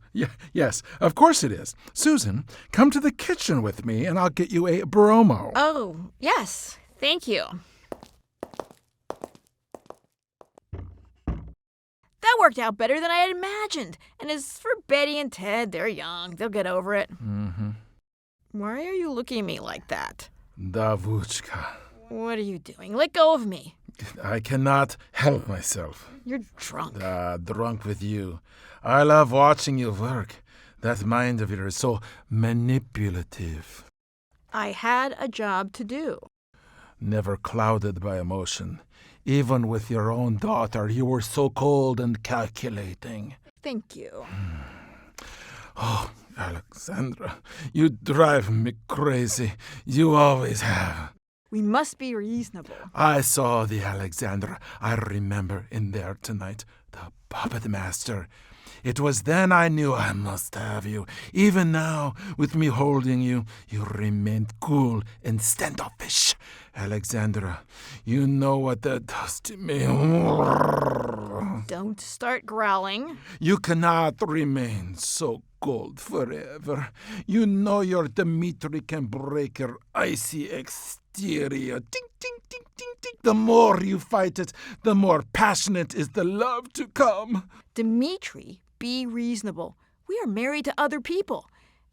yes, of course it is. Susan, come to the kitchen with me and I'll get you a bromo. Oh, yes. Thank you. That worked out better than I had imagined. And as for Betty and Ted, they're young. They'll get over it. Mm-hmm. Why are you looking at me like that? Davuchka. What are you doing? Let go of me. I cannot help myself. You're drunk. Drunk with you. I love watching you work. That mind of yours is so manipulative. I had a job to do. Never clouded by emotion. Even with your own daughter, you were so cold and calculating. Thank you. Oh, Alexandra, you drive me crazy. You always have. We must be reasonable. I saw the Alexandra I remember in there tonight, the puppet master. It was then I knew I must have you. Even now, with me holding you, you remained cool and standoffish. Alexandra, you know what that does to me. Don't start growling. You cannot remain so cold forever. You know your Dmitri can break your icy exterior. Ding, ding, ding, ding, ding. The more you fight it, the more passionate is the love to come. Dmitri, be reasonable. We are married to other people.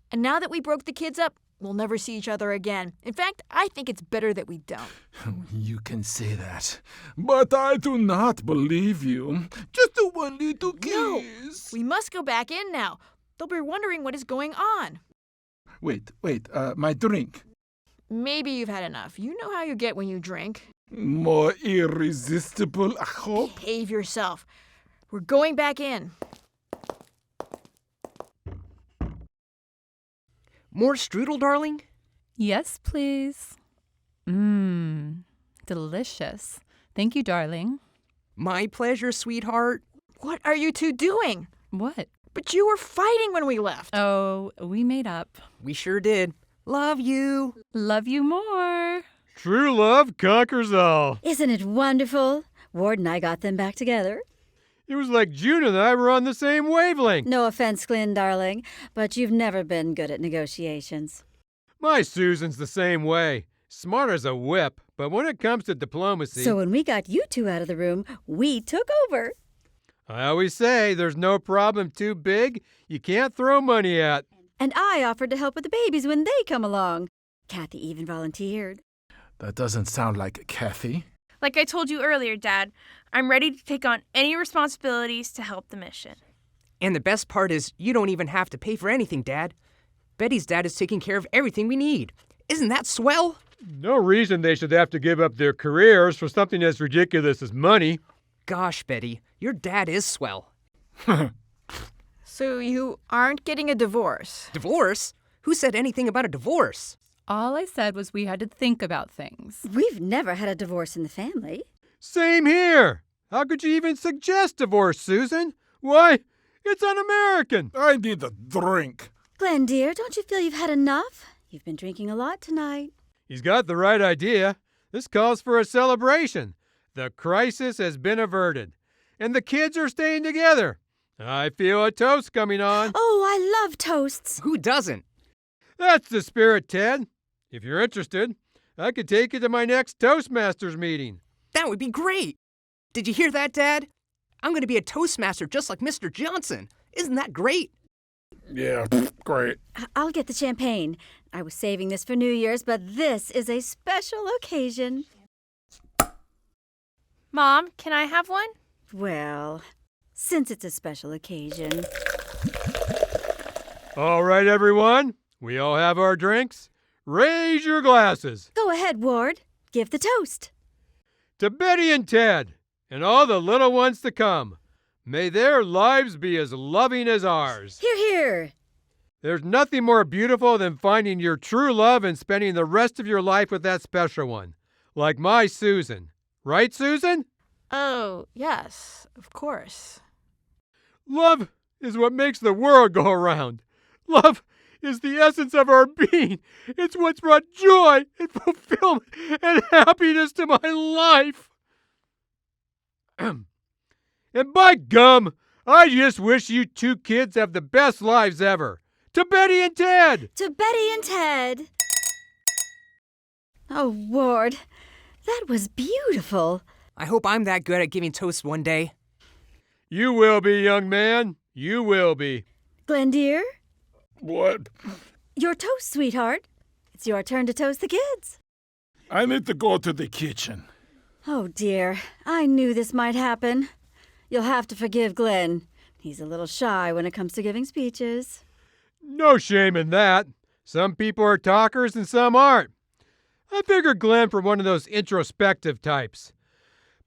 And now that we broke the kids up, we'll never see each other again. In fact, I think it's better that we don't. You can say that, but I do not believe you. Just a one little kiss. No, we must go back in now. They'll be wondering what is going on. Wait, my drink. Maybe you've had enough. You know how you get when you drink. More irresistible, I hope. Behave yourself. We're going back in. More strudel, darling? Yes, please. Delicious. Thank you, darling. My pleasure, sweetheart. What are you two doing? What? But you were fighting when we left. Oh, we made up. We sure did. Love you. Love you more. True love conquers all. Isn't it wonderful? Ward and I got them back together. It was like June and I were on the same wavelength. No offense, Glen, darling, but you've never been good at negotiations. My Susan's the same way. Smart as a whip, but when it comes to diplomacy... So when we got you two out of the room, we took over. I always say there's no problem too big you can't throw money at. And I offered to help with the babies when they come along. Cathy even volunteered. That doesn't sound like Cathy. Like I told you earlier, Dad, I'm ready to take on any responsibilities to help the mission. And the best part is you don't even have to pay for anything, Dad. Betty's dad is taking care of everything we need. Isn't that swell? No reason they should have to give up their careers for something as ridiculous as money. Gosh, Betty, your dad is swell. So you aren't getting a divorce? Divorce? Who said anything about a divorce? All I said was we had to think about things. We've never had a divorce in the family. Same here. How could you even suggest divorce, Susan? Why, it's un-American. I need a drink. Glen, dear, don't you feel you've had enough? You've been drinking a lot tonight. He's got the right idea. This calls for a celebration. The crisis has been averted, and the kids are staying together. I feel a toast coming on. Oh, I love toasts. Who doesn't? That's the spirit, Ted. If you're interested, I could take you to my next Toastmasters meeting. That would be great. Did you hear that, Dad? I'm going to be a Toastmaster just like Mr. Johnson. Isn't that great? Yeah, great. I'll get the champagne. I was saving this for New Year's, but this is a special occasion. Mom, can I have one? Well, since it's a special occasion. All right, everyone. We all have our drinks. Raise your glasses. Go ahead, Ward. Give the toast. To Betty and Ted, and all the little ones to come. May their lives be as loving as ours. Hear, hear. There's nothing more beautiful than finding your true love and spending the rest of your life with that special one. Like my Susan. Right, Susan? Oh, yes, of course. Love is what makes the world go around. Love is the essence of our being. It's what's brought joy and fulfillment and happiness to my life. And by gum, I just wish you two kids have the best lives ever. To Betty and Ted! To Betty and Ted. Oh, Ward, that was beautiful. I hope I'm that good at giving toasts one day. You will be, young man. You will be. Glen, dear, What? your toast, sweetheart. It's your turn to toast the kids. I need to go to the kitchen. Oh, dear, I knew this might happen. You'll have to forgive Glen. He's a little shy when it comes to giving speeches. No shame in that. Some people are talkers and some aren't. I figured Glen for one of those introspective types.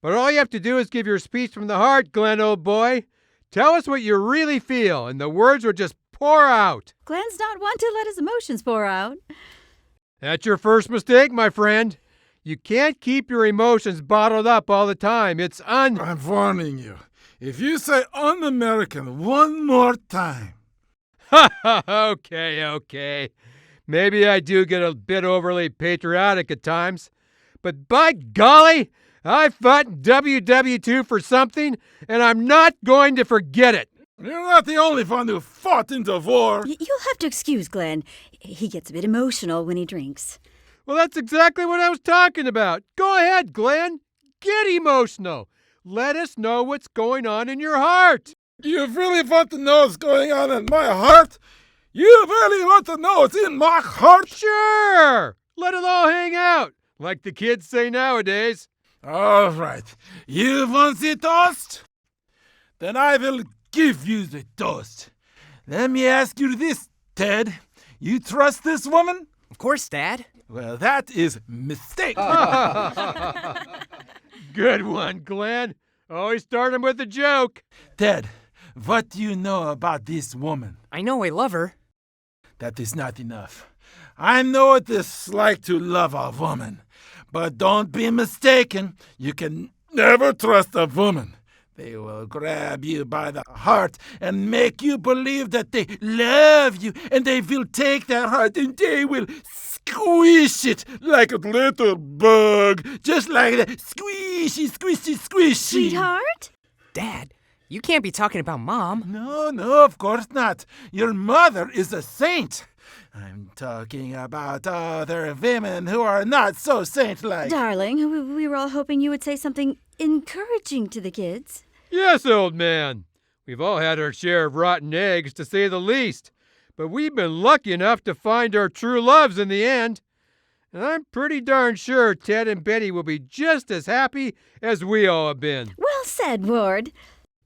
But all you have to do is give your speech from the heart, Glen, old boy. Tell us what you really feel, and the words will just pour out. Glen's not one to let his emotions pour out. That's your first mistake, my friend. You can't keep your emotions bottled up all the time. It's I'm warning you. If you say un-American one more time. Okay. Maybe I do get a bit overly patriotic at times. But by golly, I fought in WW2 for something, and I'm not going to forget it. You're not the only one who fought in the war. You'll have to excuse Glen. He gets a bit emotional when he drinks. Well, that's exactly what I was talking about. Go ahead, Glen. Get emotional. Let us know what's going on in your heart. You really want to know what's going on in my heart? You really want to know what's in my heart? Sure. Let it all hang out, like the kids say nowadays. All right. You want the toast? Then I will give you the toast. Let me ask you this, Ted. You trust this woman? Of course, Dad. Well, that is mistake. Good one, Glen. Always start 'em with a joke. Ted, what do you know about this woman? I know I love her. That is not enough. I know what it's like to love a woman, But don't be mistaken. You can never trust a woman. They will grab you by the heart and make you believe that they love you, and they will take that heart and they will squish it like a little bug, just like that. Squishy, squishy, squishy. Sweetheart? Dad, you can't be talking about Mom. No, of course not. Your mother is a saint. I'm talking about other women who are not so saint-like. Darling, we were all hoping you would say something encouraging to the kids. Yes, old man. We've all had our share of rotten eggs, to say the least. But we've been lucky enough to find our true loves in the end. And I'm pretty darn sure Ted and Betty will be just as happy as we all have been. Well said, Ward.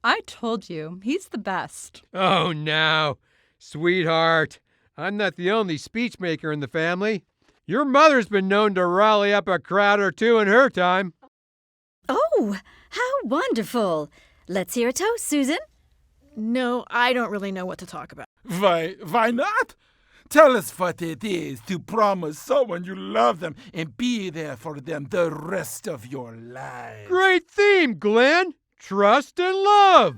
I told you, he's the best. Oh, now, sweetheart, I'm not the only speechmaker in the family. Your mother's been known to rally up a crowd or two in her time. Oh, how wonderful. Let's hear a toast, Susan. No, I don't really know what to talk about. Why not? Tell us what it is to promise someone you love them and be there for them the rest of your life. Great theme, Glen. Trust and love.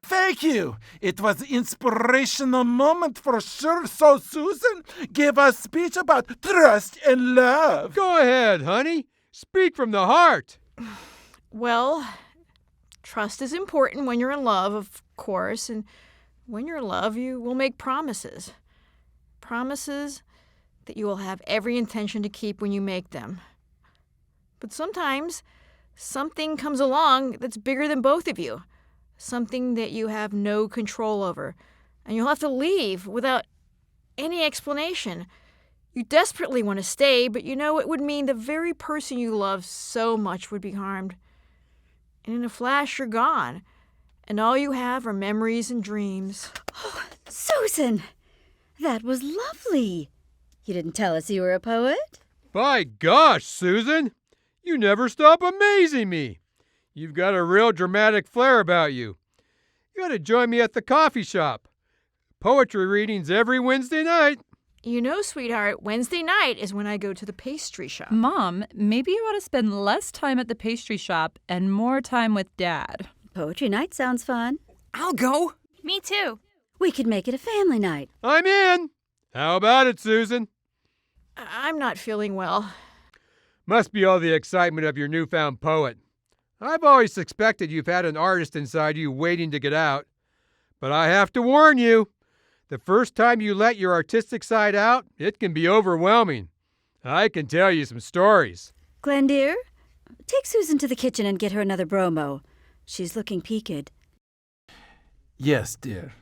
Thank you. It was an inspirational moment for sure. So, Susan, give a speech about trust and love. Go ahead, honey. Speak from the heart. Well, trust is important when you're in love, of course, and when you're in love, you will make promises. Promises that you will have every intention to keep when you make them. But sometimes something comes along that's bigger than both of you, something that you have no control over, and you'll have to leave without any explanation. You desperately want to stay, but you know it would mean the very person you love so much would be harmed. And in a flash, you're gone, and all you have are memories and dreams. Oh, Susan, that was lovely. You didn't tell us you were a poet? By gosh, Susan, you never stop amazing me. You've got a real dramatic flair about you. You ought to join me at the coffee shop. Poetry readings every Wednesday night. You know, sweetheart, Wednesday night is when I go to the pastry shop. Mom, maybe you ought to spend less time at the pastry shop and more time with Dad. Poetry night sounds fun. I'll go. Me too. We could make it a family night. I'm in. How about it, Susan? I'm not feeling well. Must be all the excitement of your newfound poet. I've always suspected you've had an artist inside you waiting to get out. But I have to warn you, the first time you let your artistic side out, it can be overwhelming. I can tell you some stories. Glen, dear, take Susan to the kitchen and get her another bromo. She's looking peaked. Yes, dear.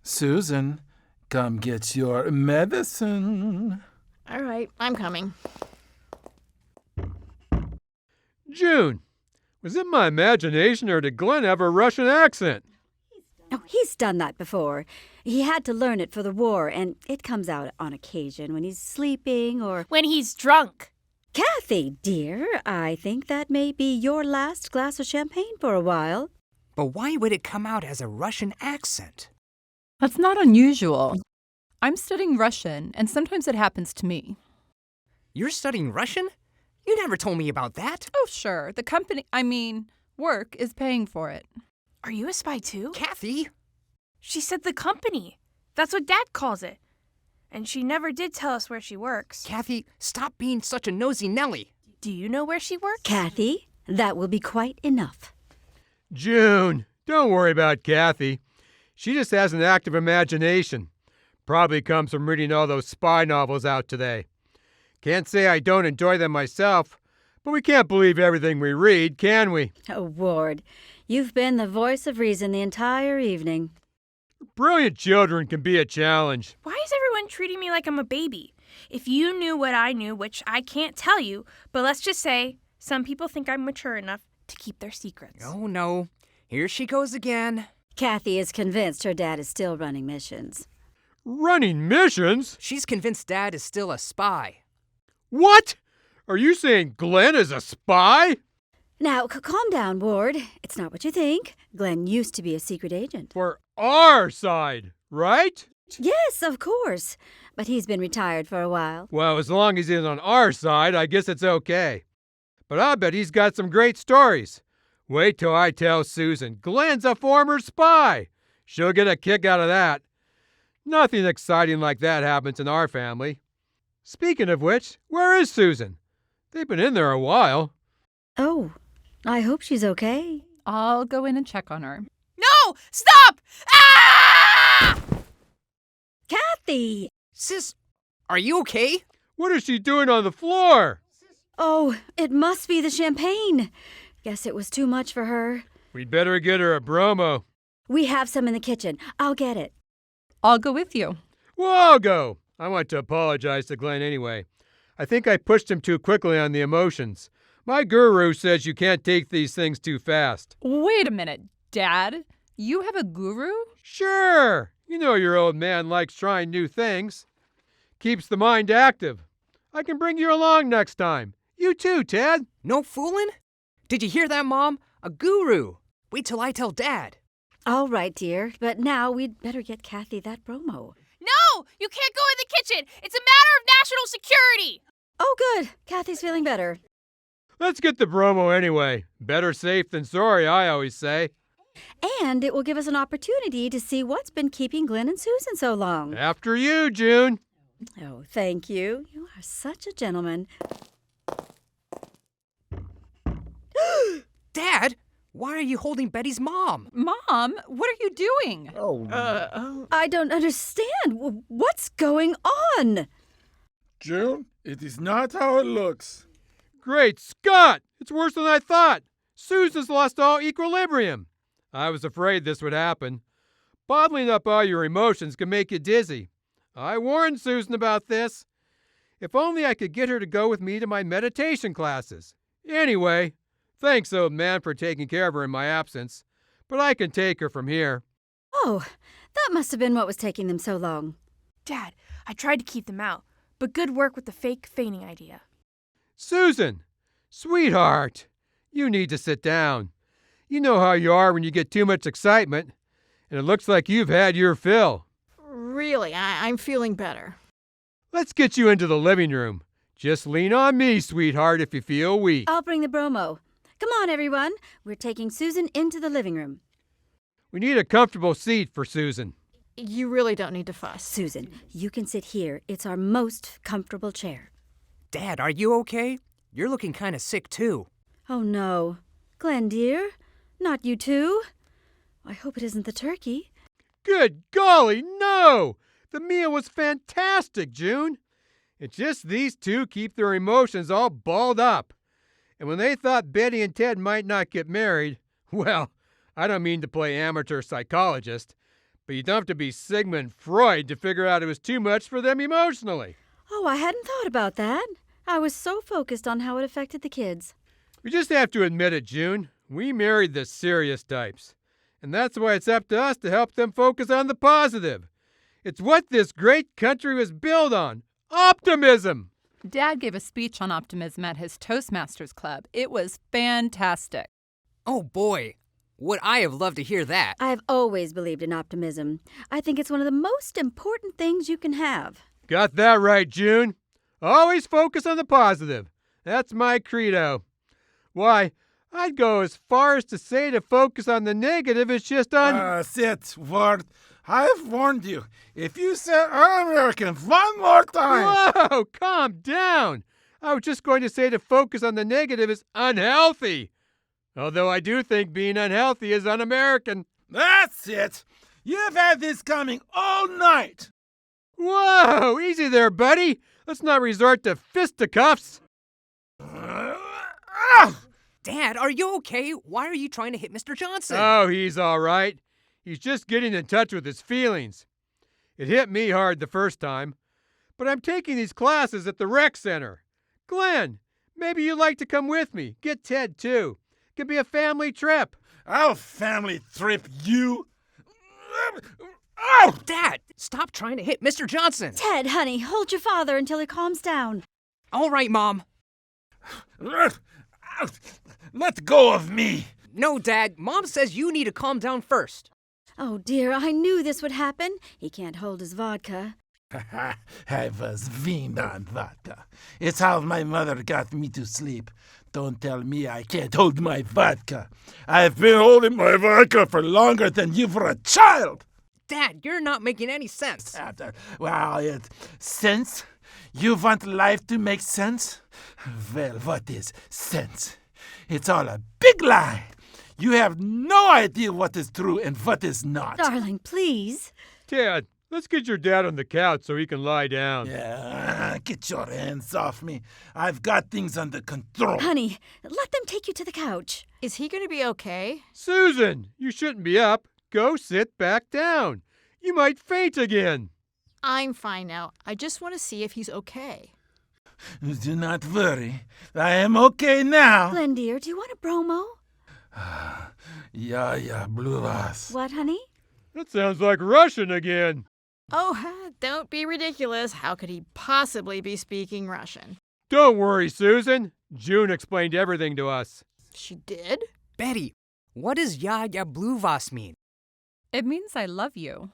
Susan, come get your medicine. All right, I'm coming. June, was it my imagination or did Glen have a Russian accent? Oh, he's done that before. He had to learn it for the war, and it comes out on occasion when he's sleeping or... When he's drunk. Cathy, dear, I think that may be your last glass of champagne for a while. But why would it come out as a Russian accent? That's not unusual. I'm studying Russian, and sometimes it happens to me. You're studying Russian? You never told me about that. Oh, sure. The company, work is paying for it. Are you a spy too? Cathy? She said the company. That's what Dad calls it. And she never did tell us where she works. Cathy, stop being such a nosy Nelly. Do you know where she works? Cathy, that will be quite enough. June, don't worry about Cathy. She just has an active imagination. Probably comes from reading all those spy novels out today. Can't say I don't enjoy them myself, but we can't believe everything we read, can we? Oh, Ward, you've been the voice of reason the entire evening. Brilliant children can be a challenge. Why is everyone treating me like I'm a baby? If you knew what I knew, which I can't tell you, but let's just say some people think I'm mature enough to keep their secrets. Oh, no. Here she goes again. Cathy is convinced her dad is still running missions. Running missions? She's convinced Dad is still a spy. What? Are you saying Glen is a spy? Now, calm down, Ward. It's not what you think. Glen used to be a secret agent. For our side, right? Yes, of course. But he's been retired for a while. Well, as long as he's on our side, I guess it's okay. but I bet he's got some great stories. Wait till I tell Susan Glen's a former spy. She'll get a kick out of that. Nothing exciting like that happens in our family. Speaking of which, where is Susan? They've been in there a while. Oh, I hope she's okay. I'll go in and check on her. No! Stop! Ah! Cathy! Sis, are you okay? What is she doing on the floor? Oh, it must be the champagne. Guess it was too much for her. We'd better get her a bromo. We have some in the kitchen. I'll get it. I'll go with you. Well, I'll go. I want to apologize to Glen anyway. I think I pushed him too quickly on the emotions. My guru says you can't take these things too fast. Wait a minute, Dad. You have a guru? Sure. You know your old man likes trying new things. Keeps the mind active. I can bring you along next time. You too, Ted. No fooling? Did you hear that, Mom? A guru. Wait till I tell Dad. All right, dear, but now we'd better get Cathy that bromo. No! You can't go in the kitchen! It's a matter of national security! Oh, good. Cathy's feeling better. Let's get the bromo anyway. Better safe than sorry, I always say. And it will give us an opportunity to see what's been keeping Glen and Susan so long. After you, June. Oh, thank you. You are such a gentleman. Dad, why are you holding Betty's mom? Mom, what are you doing? I don't understand. What's going on? June, it is not how it looks. Great Scott! It's worse than I thought. Susan's lost all equilibrium. I was afraid this would happen. Bottling up all your emotions can make you dizzy. I warned Susan about this. If only I could get her to go with me to my meditation classes. Anyway, thanks, old man, for taking care of her in my absence. But I can take her from here. Oh, that must have been what was taking them so long. Dad, I tried to keep them out, but good work with the fake fainting idea. Susan! Sweetheart! You need to sit down. You know how you are when you get too much excitement. And it looks like you've had your fill. Really, I'm feeling better. Let's get you into the living room. Just lean on me, sweetheart, if you feel weak. I'll bring the bromo. Come on, everyone. We're taking Susan into the living room. We need a comfortable seat for Susan. You really don't need to fuss. Susan, you can sit here. It's our most comfortable chair. Dad, are you okay? You're looking kind of sick, too. Oh, no. Glen, dear, not you too. I hope it isn't the turkey. Good golly, no! The meal was fantastic, June. It's just these two keep their emotions all balled up. And when they thought Betty and Ted might not get married, well, I don't mean to play amateur psychologist, but you don't have to be Sigmund Freud to figure out it was too much for them emotionally. Oh, I hadn't thought about that. I was so focused on how it affected the kids. We just have to admit it, June. We married the serious types. And that's why it's up to us to help them focus on the positive. It's what this great country was built on. Optimism! Dad gave a speech on optimism at his Toastmasters Club. It was fantastic. Oh, boy. Would I have loved to hear that? I have always believed in optimism. I think it's one of the most important things you can have. Got that right, June. Always focus on the positive. That's my credo. Why, I'd go as far as to say to focus on the negative is just Sit, Ward. I've warned you. If you say American one more time. Whoa, calm down. I was just going to say to focus on the negative is unhealthy. Although I do think being unhealthy is un-American. That's it. You've had this coming all night. Whoa, easy there, buddy. Let's not resort to fisticuffs. Dad, are you okay? Why are you trying to hit Mr. Johnson? Oh, he's all right. He's just getting in touch with his feelings. It hit me hard the first time, but I'm taking these classes at the rec center. Glen, maybe you'd like to come with me. Get Ted, too. It could be a family trip. I'll family trip you. Oh! Dad, stop trying to hit Mr. Johnson. Ted, honey, hold your father until he calms down. All right, Mom. Let go of me. No, Dad. Mom says you need to calm down first. Oh, dear, I knew this would happen. He can't hold his vodka. I was weaned on vodka. It's how my mother got me to sleep. Don't tell me I can't hold my vodka. I've been holding my vodka for longer than you for a child. Dad, you're not making any sense. Well, sense? You want life to make sense? Well, what is sense? It's all a big lie. You have no idea what is true and what is not. Darling, please. Dad, let's get your dad on the couch so he can lie down. Yeah, get your hands off me. I've got things under control. Honey, let them take you to the couch. Is he going to be okay? Susan, you shouldn't be up. Go sit back down. You might faint again. I'm fine now. I just want to see if he's okay. Do not worry. I am okay now. Glen, dear, do you want a bromo? Yeah, blue ass. What, honey? That sounds like Russian again. Oh, don't be ridiculous. How could he possibly be speaking Russian? Don't worry, Susan. June explained everything to us. She did? Betty, what does ya blue vas mean? It means I love you.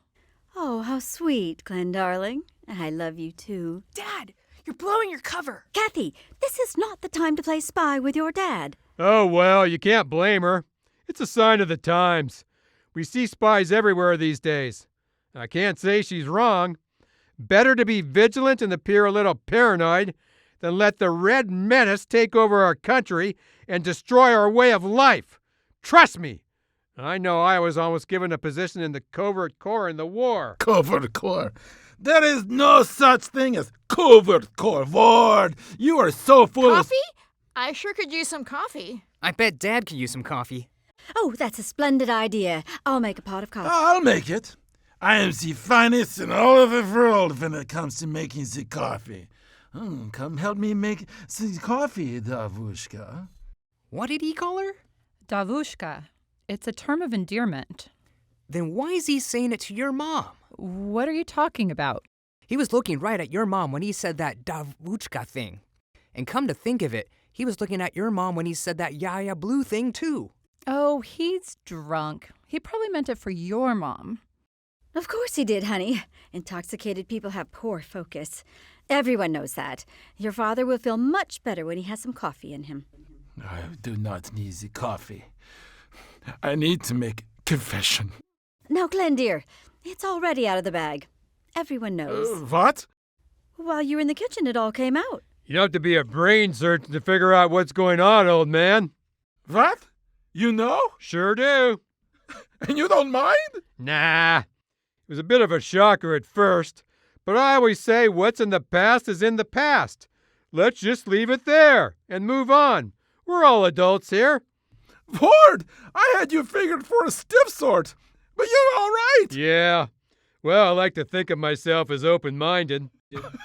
Oh, how sweet, Glen, darling. I love you, too. Dad, you're blowing your cover. Cathy, this is not the time to play spy with your dad. Oh, well, you can't blame her. It's a sign of the times. We see spies everywhere these days. I can't say she's wrong. Better to be vigilant and appear a little paranoid than let the Red Menace take over our country and destroy our way of life. Trust me. I know I was almost given a position in the Covert Corps in the war. Covert Corps. There is no such thing as Covert Corps. Ward, you are so full Coffee? I sure could use some coffee. I bet Dad could use some coffee. Oh, that's a splendid idea. I'll make a pot of coffee. I'll make it. I am the finest in all of the world when it comes to making the coffee. Come help me make the coffee, Davushka. What did he call her? Davushka. It's a term of endearment. Then why is he saying it to your mom? What are you talking about? He was looking right at your mom when he said that Davuchka thing. And come to think of it, he was looking at your mom when he said that Yaya Blue thing too. Oh, he's drunk. He probably meant it for your mom. Of course he did, honey. Intoxicated people have poor focus. Everyone knows that. Your father will feel much better when he has some coffee in him. I do not need the coffee. I need to make confession. Now, Glen, dear, it's already out of the bag. Everyone knows. What? While you were in the kitchen, it all came out. You don't have to be a brain surgeon to figure out what's going on, old man. What? You know? Sure do. And you don't mind? Nah. It was a bit of a shocker at first, but I always say what's in the past is in the past. Let's just leave it there and move on. We're all adults here. Ward, I had you figured for a stiff sort, but you're all right. Yeah. Well, I like to think of myself as open-minded.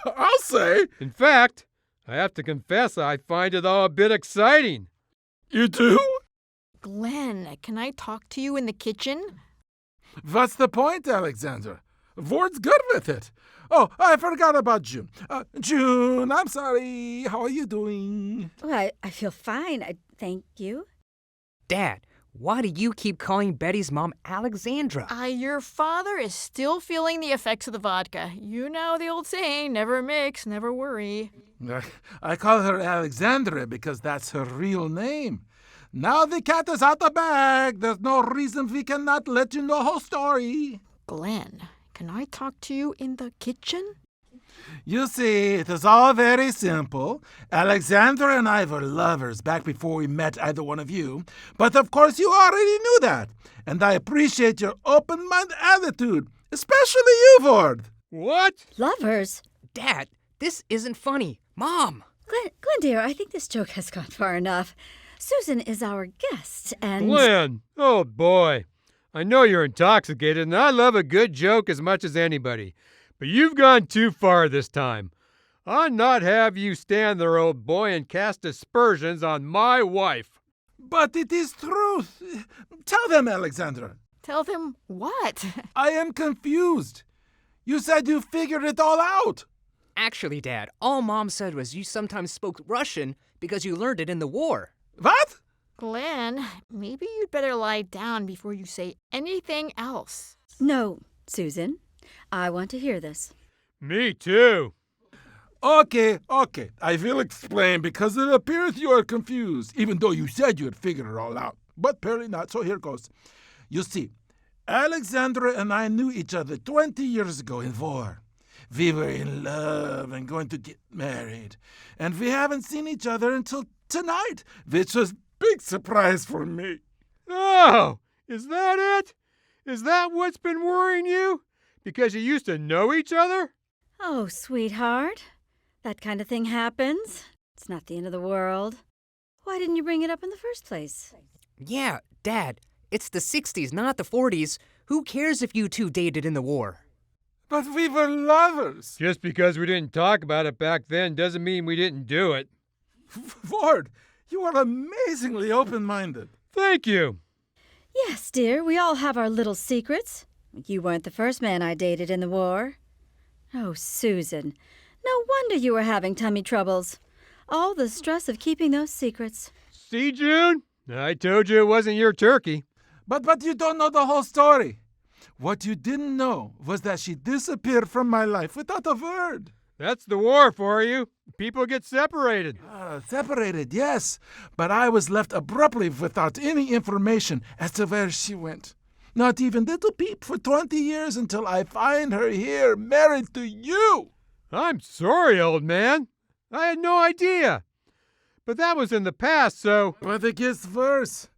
I'll say. In fact, I have to confess I find it all a bit exciting. You do? Glen, can I talk to you in the kitchen? What's the point, Alexander? Ward's good with it. Oh, I forgot about June. June, I'm sorry. How are you doing? Well, I feel fine. Thank you. Dad, why do you keep calling Betty's mom Alexandra? Your father is still feeling the effects of the vodka. You know the old saying, never mix, never worry. I call her Alexandra because that's her real name. Now the cat is out the bag. There's no reason we cannot let you know the whole story. Glen, can I talk to you in the kitchen? You see, it is all very simple. Alexandra and I were lovers back before we met either one of you. But of course you already knew that. And I appreciate your open-minded attitude, especially you, Ward. What? Lovers? Dad, this isn't funny. Mom! Glen, dear, I think this joke has gone far enough. Susan is our guest, and... Glen! Oh, boy. I know you're intoxicated, and I love a good joke as much as anybody. But you've gone too far this time. I'll not have you stand there, old boy, and cast aspersions on my wife. But it is truth. Tell them, Alexandra. Tell them what? I am confused. You said you figured it all out. Actually, Dad, all Mom said was you sometimes spoke Russian because you learned it in the war. What? Glen, maybe you'd better lie down before you say anything else. No, Susan. I want to hear this. Me too. Okay. I will explain because it appears you are confused, even though you said you had figured it all out. But apparently not, so here goes. You see, Alexandra and I knew each other 20 years ago in war. We were in love and going to get married. And we haven't seen each other until tonight, which was a big surprise for me. Oh, is that it? Is that what's been worrying you? Because you used to know each other? Oh, sweetheart. That kind of thing happens. It's not the end of the world. Why didn't you bring it up in the first place? Yeah, Dad, it's the 60s, not the 40s. Who cares if you two dated in the war? But we were lovers. Just because we didn't talk about it back then doesn't mean we didn't do it. Ward, you are amazingly open-minded. Thank you. Yes, dear, we all have our little secrets. You weren't the first man I dated in the war. Oh, Susan, no wonder you were having tummy troubles. All the stress of keeping those secrets. See, June? I told you it wasn't your turkey. But you don't know the whole story. What you didn't know was that she disappeared from my life without a word. That's the war for you. People get separated. Separated, yes. But I was left abruptly without any information as to where she went. Not even little peep for 20 years until I find her here, married to you. I'm sorry, old man. I had no idea. But that was in the past, so... But it gets worse.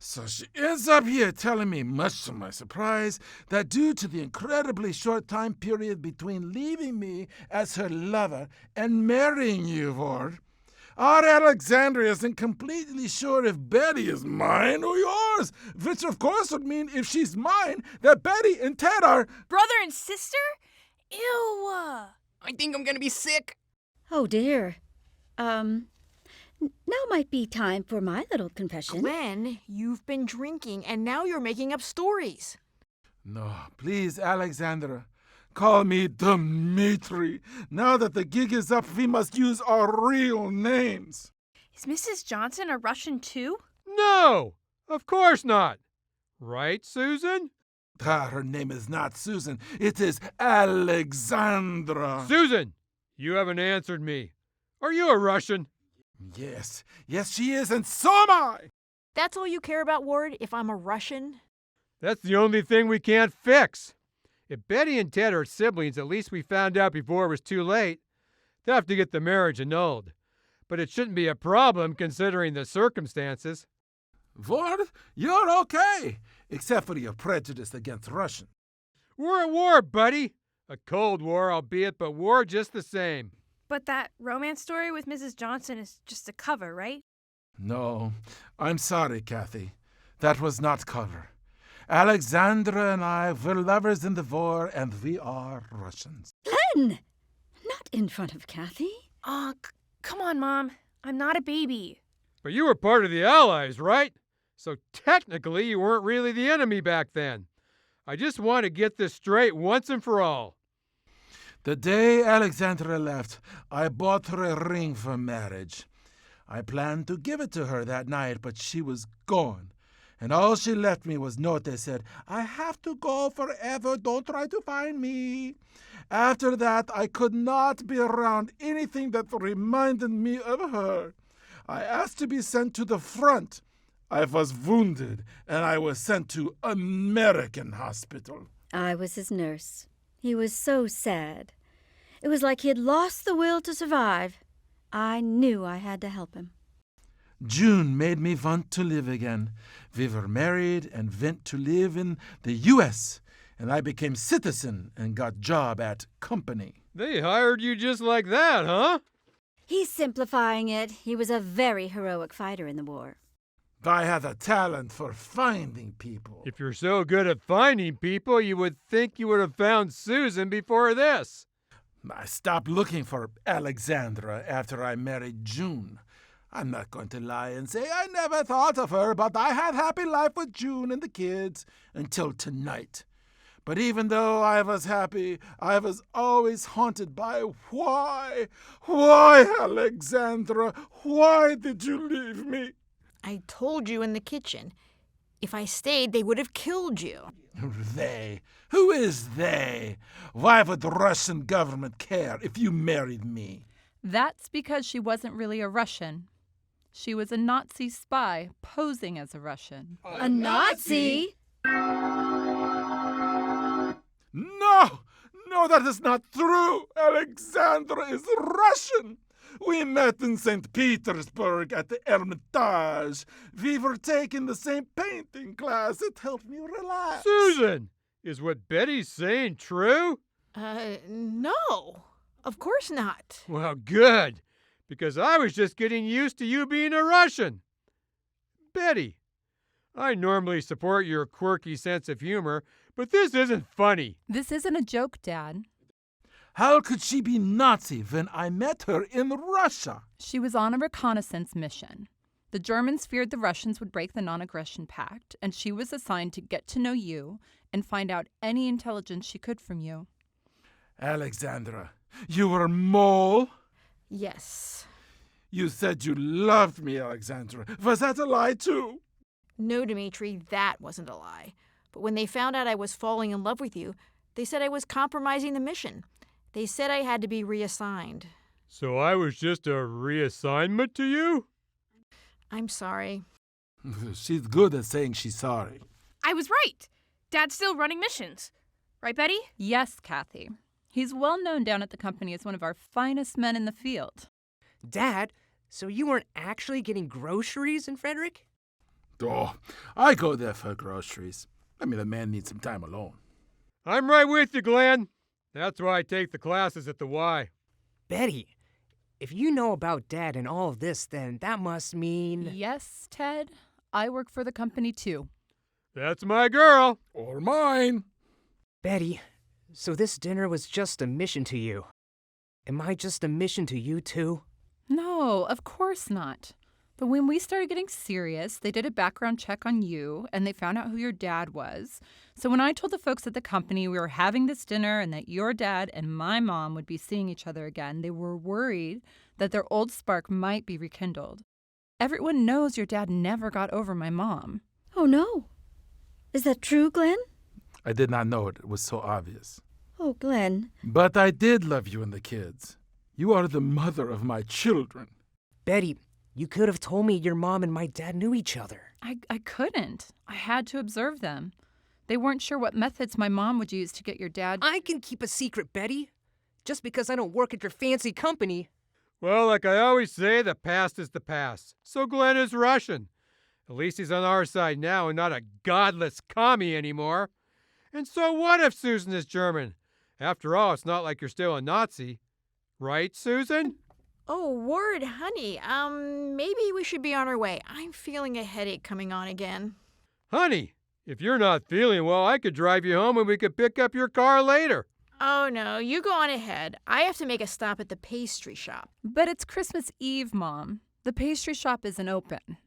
So she ends up here telling me, much to my surprise, that due to the incredibly short time period between leaving me as her lover and marrying you, Ward, our Alexandria isn't completely sure if Betty is mine or yours, which of course would mean if she's mine, that Betty and Ted are... Brother and sister? Ew. I think I'm gonna be sick. Oh, dear. Now might be time for my little confession. Glen, you've been drinking and now you're making up stories. No, please, Alexandra. Call me Dmitri. Now that the gig is up, we must use our real names. Is Mrs. Johnson a Russian too? No, of course not. Right, Susan? Her name is not Susan. It is Alexandra. Susan, you haven't answered me. Are you a Russian? Yes, she is, and so am I. That's all you care about, Ward, if I'm a Russian? That's the only thing we can't fix. If Betty and Ted are siblings, at least we found out before it was too late. They'll have to get the marriage annulled. But it shouldn't be a problem considering the circumstances. Ward, you're okay, except for your prejudice against Russians. We're at war, buddy. A cold war, albeit, but war just the same. But that romance story with Mrs. Johnson is just a cover, right? No, I'm sorry, Cathy. That was not cover. Alexandra and I were lovers in the war, and we are Russians. Glen! Not in front of Cathy. Aw, come on, Mom. I'm not a baby. But you were part of the Allies, right? So technically you weren't really the enemy back then. I just want to get this straight once and for all. The day Alexandra left, I bought her a ring for marriage. I planned to give it to her that night, but she was gone. And all she left me was a note that said, "I have to go forever, don't try to find me." After that, I could not be around anything that reminded me of her. I asked to be sent to the front. I was wounded, and I was sent to American hospital. I was his nurse. He was so sad. It was like he had lost the will to survive. I knew I had to help him. June made me want to live again. We were married and went to live in the U.S., and I became citizen and got job at company. They hired you just like that, huh? He's simplifying it. He was a very heroic fighter in the war. I had a talent for finding people. If you're so good at finding people, you would think you would have found Susan before this. I stopped looking for Alexandra after I married June. I'm not going to lie and say I never thought of her, but I had happy life with June and the kids until tonight. But even though I was happy, I was always haunted by why? Why, Alexandra? Why did you leave me? I told you in the kitchen. If I stayed, they would have killed you. They? Who is they? Why would the Russian government care if you married me? That's because she wasn't really a Russian. She was a Nazi spy posing as a Russian. A Nazi? No! No, that is not true! Alexandra is Russian! We met in St. Petersburg at the Hermitage. We were taking the same painting class. It helped me relax. Susan, is what Betty's saying true? No. Of course not. Well, good, because I was just getting used to you being a Russian. Betty, I normally support your quirky sense of humor, but this isn't funny. This isn't a joke, Dad. How could she be Nazi when I met her in Russia? She was on a reconnaissance mission. The Germans feared the Russians would break the non-aggression pact, and she was assigned to get to know you and find out any intelligence she could from you. Alexandra, you were a mole? Yes. You said you loved me, Alexandra. Was that a lie, too? No, Dmitri, that wasn't a lie. But when they found out I was falling in love with you, they said I was compromising the mission. They said I had to be reassigned. So I was just a reassignment to you? I'm sorry. She's good at saying she's sorry. I was right. Dad's still running missions. Right, Betty? Yes, Cathy. He's well known down at the company as one of our finest men in the field. Dad, so you weren't actually getting groceries in Frederick? Oh, I go there for groceries. I mean, the man needs some time alone. I'm right with you, Glen. That's why I take the classes at the Y. Betty, if you know about Dad and all of this, then that must mean... Yes, Ted. I work for the company, too. That's my girl. Or mine. Betty, so this dinner was just a mission to you. Am I just a mission to you, too? No, of course not. But when we started getting serious, they did a background check on you, and they found out who your dad was. So when I told the folks at the company we were having this dinner and that your dad and my mom would be seeing each other again, they were worried that their old spark might be rekindled. Everyone knows your dad never got over my mom. Oh, no. Is that true, Glen? I did not know it. It was so obvious. Oh, Glen. But I did love you and the kids. You are the mother of my children. Betty, you could have told me your mom and my dad knew each other. I couldn't. I had to observe them. They weren't sure what methods my mom would use to get your dad... I can keep a secret, Betty. Just because I don't work at your fancy company. Well, like I always say, the past is the past. So Glen is Russian. At least he's on our side now and not a godless commie anymore. And so what if Susan is German? After all, it's not like you're still a Nazi. Right, Susan? Oh, word, honey. Maybe we should be on our way. I'm feeling a headache coming on again. Honey, if you're not feeling well, I could drive you home and we could pick up your car later. Oh, no, you go on ahead. I have to make a stop at the pastry shop. But it's Christmas Eve, Mom. The pastry shop isn't open.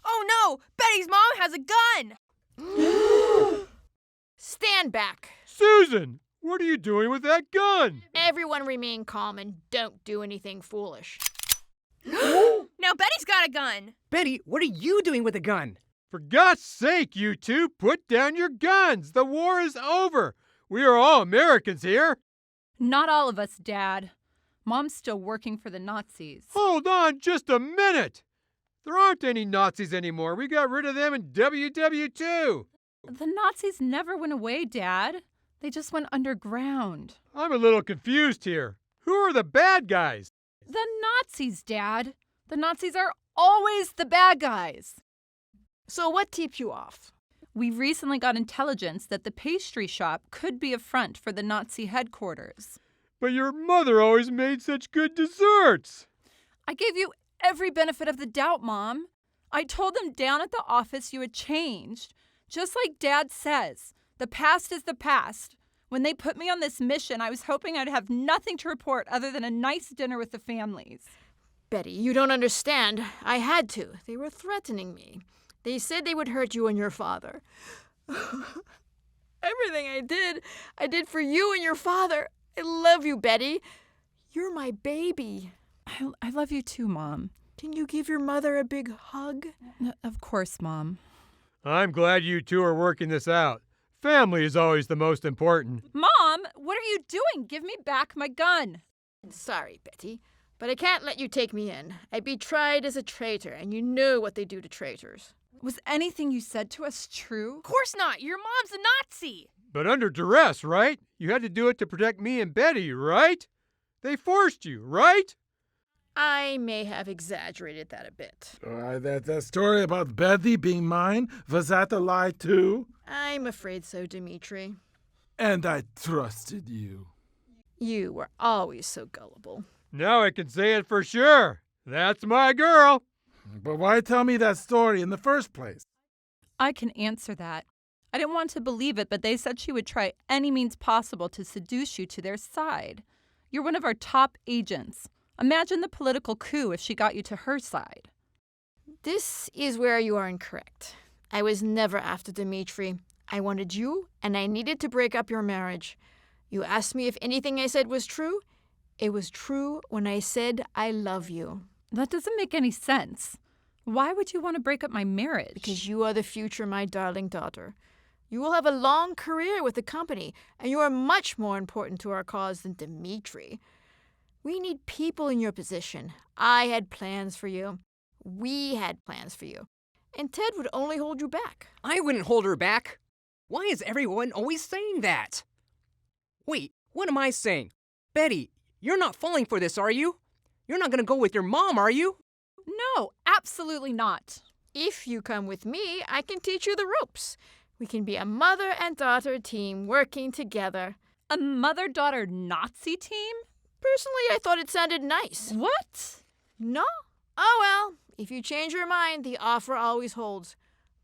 Oh no! Betty's mom has a gun! Stand back. Susan, what are you doing with that gun? Everyone remain calm and don't do anything foolish. Now Betty's got a gun! Betty, what are you doing with a gun? For God's sake, you two, put down your guns. The war is over. We are all Americans here. Not all of us, Dad. Mom's still working for the Nazis. Hold on just a minute. There aren't any Nazis anymore. We got rid of them in WW2. The Nazis never went away, Dad. They just went underground. I'm a little confused here. Who are the bad guys? The Nazis, Dad. The Nazis are always the bad guys. So what tipped you off? We recently got intelligence that the pastry shop could be a front for the Nazi headquarters. But your mother always made such good desserts. I gave you every benefit of the doubt, Mom. I told them down at the office you had changed. Just like Dad says, the past is the past. When they put me on this mission, I was hoping I'd have nothing to report other than a nice dinner with the families. Betty, you don't understand. I had to. They were threatening me. They said they would hurt you and your father. Everything I did for you and your father. I love you, Betty. You're my baby. I love you too, Mom. Can you give your mother a big hug? Of course, Mom. I'm glad you two are working this out. Family is always the most important. Mom, what are you doing? Give me back my gun. Sorry, Betty, but I can't let you take me in. I'd be tried as a traitor, and you know what they do to traitors. Was anything you said to us true? Of course not. Your mom's a Nazi. But under duress, right? You had to do it to protect me and Betty, right? They forced you, right? I may have exaggerated that a bit. That story about Betty being mine, was that a lie too? I'm afraid so, Dimitri. And I trusted you. You were always so gullible. Now I can say it for sure. That's my girl. But why tell me that story in the first place? I can answer that. I didn't want to believe it, but they said she would try any means possible to seduce you to their side. You're one of our top agents. Imagine the political coup if she got you to her side. This is where you are incorrect. I was never after Dimitri. I wanted you, and I needed to break up your marriage. You asked me if anything I said was true. It was true when I said I love you. That doesn't make any sense. Why would you want to break up my marriage? Because you are the future, my darling daughter. You will have a long career with the company, and you are much more important to our cause than Dimitri. We need people in your position. I had plans for you. We had plans for you. And Ted would only hold you back. I wouldn't hold her back. Why is everyone always saying that? Wait, what am I saying? Betty, you're not falling for this, are you? You're not gonna go with your mom, are you? No, absolutely not. If you come with me, I can teach you the ropes. We can be a mother and daughter team working together. A mother-daughter Nazi team? Personally, I thought it sounded nice. What? No? Oh well, if you change your mind, the offer always holds.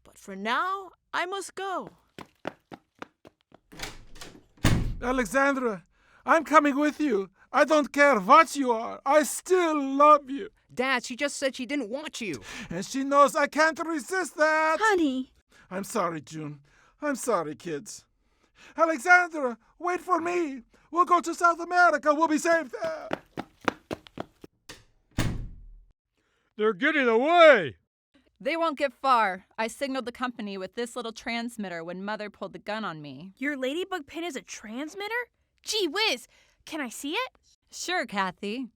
But for now, I must go. Alexandra, I'm coming with you. I don't care what you are. I still love you. Dad, she just said she didn't want you. And she knows I can't resist that. Honey. I'm sorry, June. I'm sorry, kids. Alexandra, wait for me. We'll go to South America. We'll be safe there. They're getting away. They won't get far. I signaled the company with this little transmitter when Mother pulled the gun on me. Your ladybug pin is a transmitter? Gee whiz, can I see it? Sure, Cathy.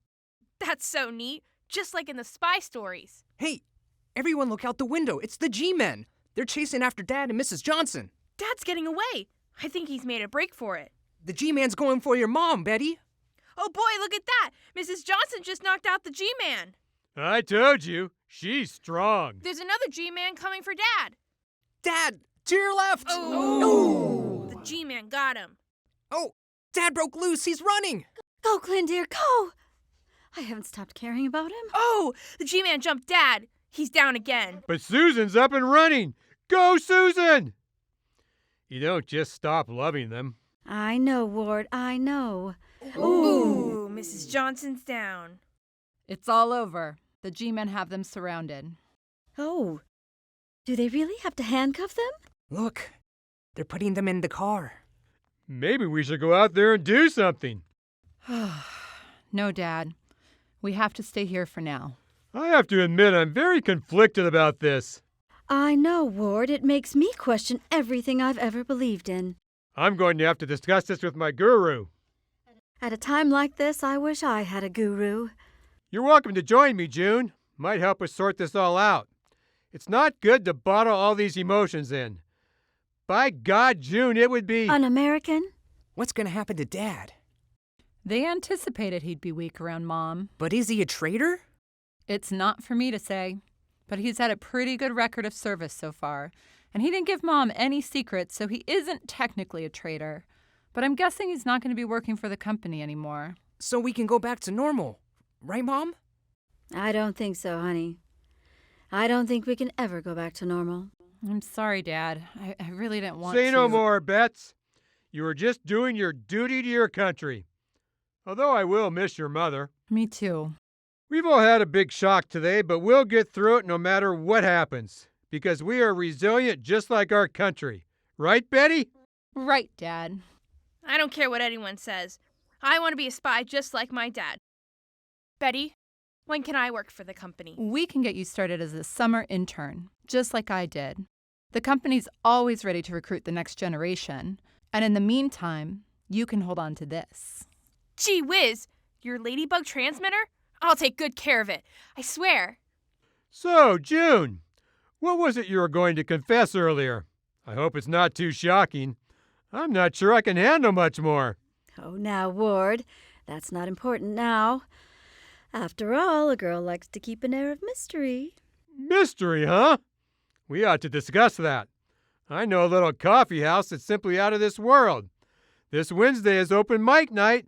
That's so neat, just like in the spy stories. Hey, everyone look out the window. It's the G-Men. They're chasing after Dad and Mrs. Johnson. Dad's getting away. I think he's made a break for it. The G-Man's going for your mom, Betty. Oh boy, look at that! Mrs. Johnson just knocked out the G-Man. I told you, she's strong. There's another G-Man coming for Dad. Dad, to your left. Oh. The G-Man got him. Oh, Dad broke loose. He's running. Go, Glen, dear, go. I haven't stopped caring about him. Oh, the G-Man jumped Dad. He's down again. But Susan's up and running. Go, Susan! You don't just stop loving them. I know, Ward, I know. Ooh, Mrs. Johnson's down. It's all over. The G-Men have them surrounded. Oh, do they really have to handcuff them? Look, they're putting them in the car. Maybe we should go out there and do something. No, Dad. We have to stay here for now. I have to admit I'm very conflicted about this. I know, Ward. It makes me question everything I've ever believed in. I'm going to have to discuss this with my guru. At a time like this, I wish I had a guru. You're welcome to join me, June. Might help us sort this all out. It's not good to bottle all these emotions in. By God, June, it would be... Un-American? What's going to happen to Dad? They anticipated he'd be weak around Mom. But is he a traitor? It's not for me to say. But he's had a pretty good record of service so far. And he didn't give Mom any secrets, so he isn't technically a traitor. But I'm guessing he's not going to be working for the company anymore. So we can go back to normal. Right, Mom? I don't think so, honey. I don't think we can ever go back to normal. I'm sorry, Dad. I really didn't want to. Say no more, Bets. You were just doing your duty to your country. Although I will miss your mother. Me too. We've all had a big shock today, but we'll get through it no matter what happens. Because we are resilient just like our country. Right, Betty? Right, Dad. I don't care what anyone says. I want to be a spy just like my dad. Betty, when can I work for the company? We can get you started as a summer intern, just like I did. The company's always ready to recruit the next generation. And in the meantime, you can hold on to this. Gee whiz! Your ladybug transmitter? I'll take good care of it. I swear. So, June, what was it you were going to confess earlier? I hope it's not too shocking. I'm not sure I can handle much more. Oh, now, Ward, that's not important now. After all, a girl likes to keep an air of mystery. Mystery, huh? We ought to discuss that. I know a little coffee house that's simply out of this world. This Wednesday is open mic night.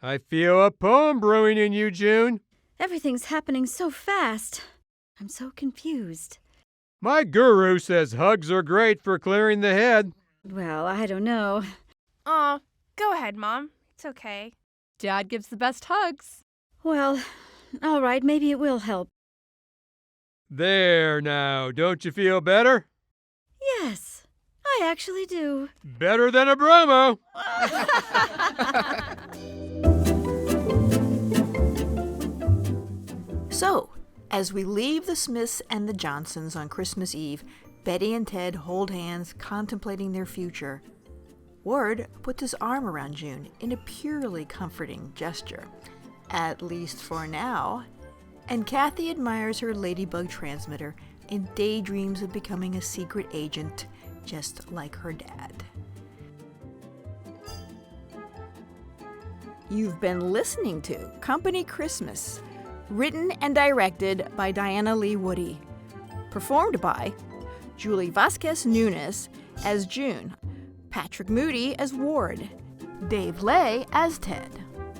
I feel a poem brewing in you, June. Everything's happening so fast. I'm so confused. My guru says hugs are great for clearing the head. Well, I don't know. Aw, go ahead, Mom. It's okay. Dad gives the best hugs. Well, all right, maybe it will help. There now, don't you feel better? Yes, I actually do. Better than a bromo. So, as we leave the Smiths and the Johnsons on Christmas Eve, Betty and Ted hold hands, contemplating their future. Ward puts his arm around June in a purely comforting gesture, at least for now, and Cathy admires her ladybug transmitter and daydreams of becoming a secret agent, just like her dad. You've been listening to Company Christmas, written and directed by Diana Lee Woody, performed by Julie Vasquez Nunis as June, Patrick Moody as Ward, Dave Lay as Ted,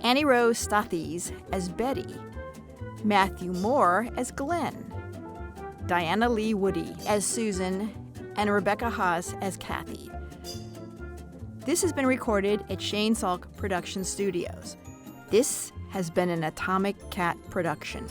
Annie Rose Stathes as Betty, Matthew Moore as Glen, Diana Lee Woody as Susan, and Rebecca Haas as Cathy. This has been recorded at Shane Salk Production Studios. This has been an Atomic Cat production.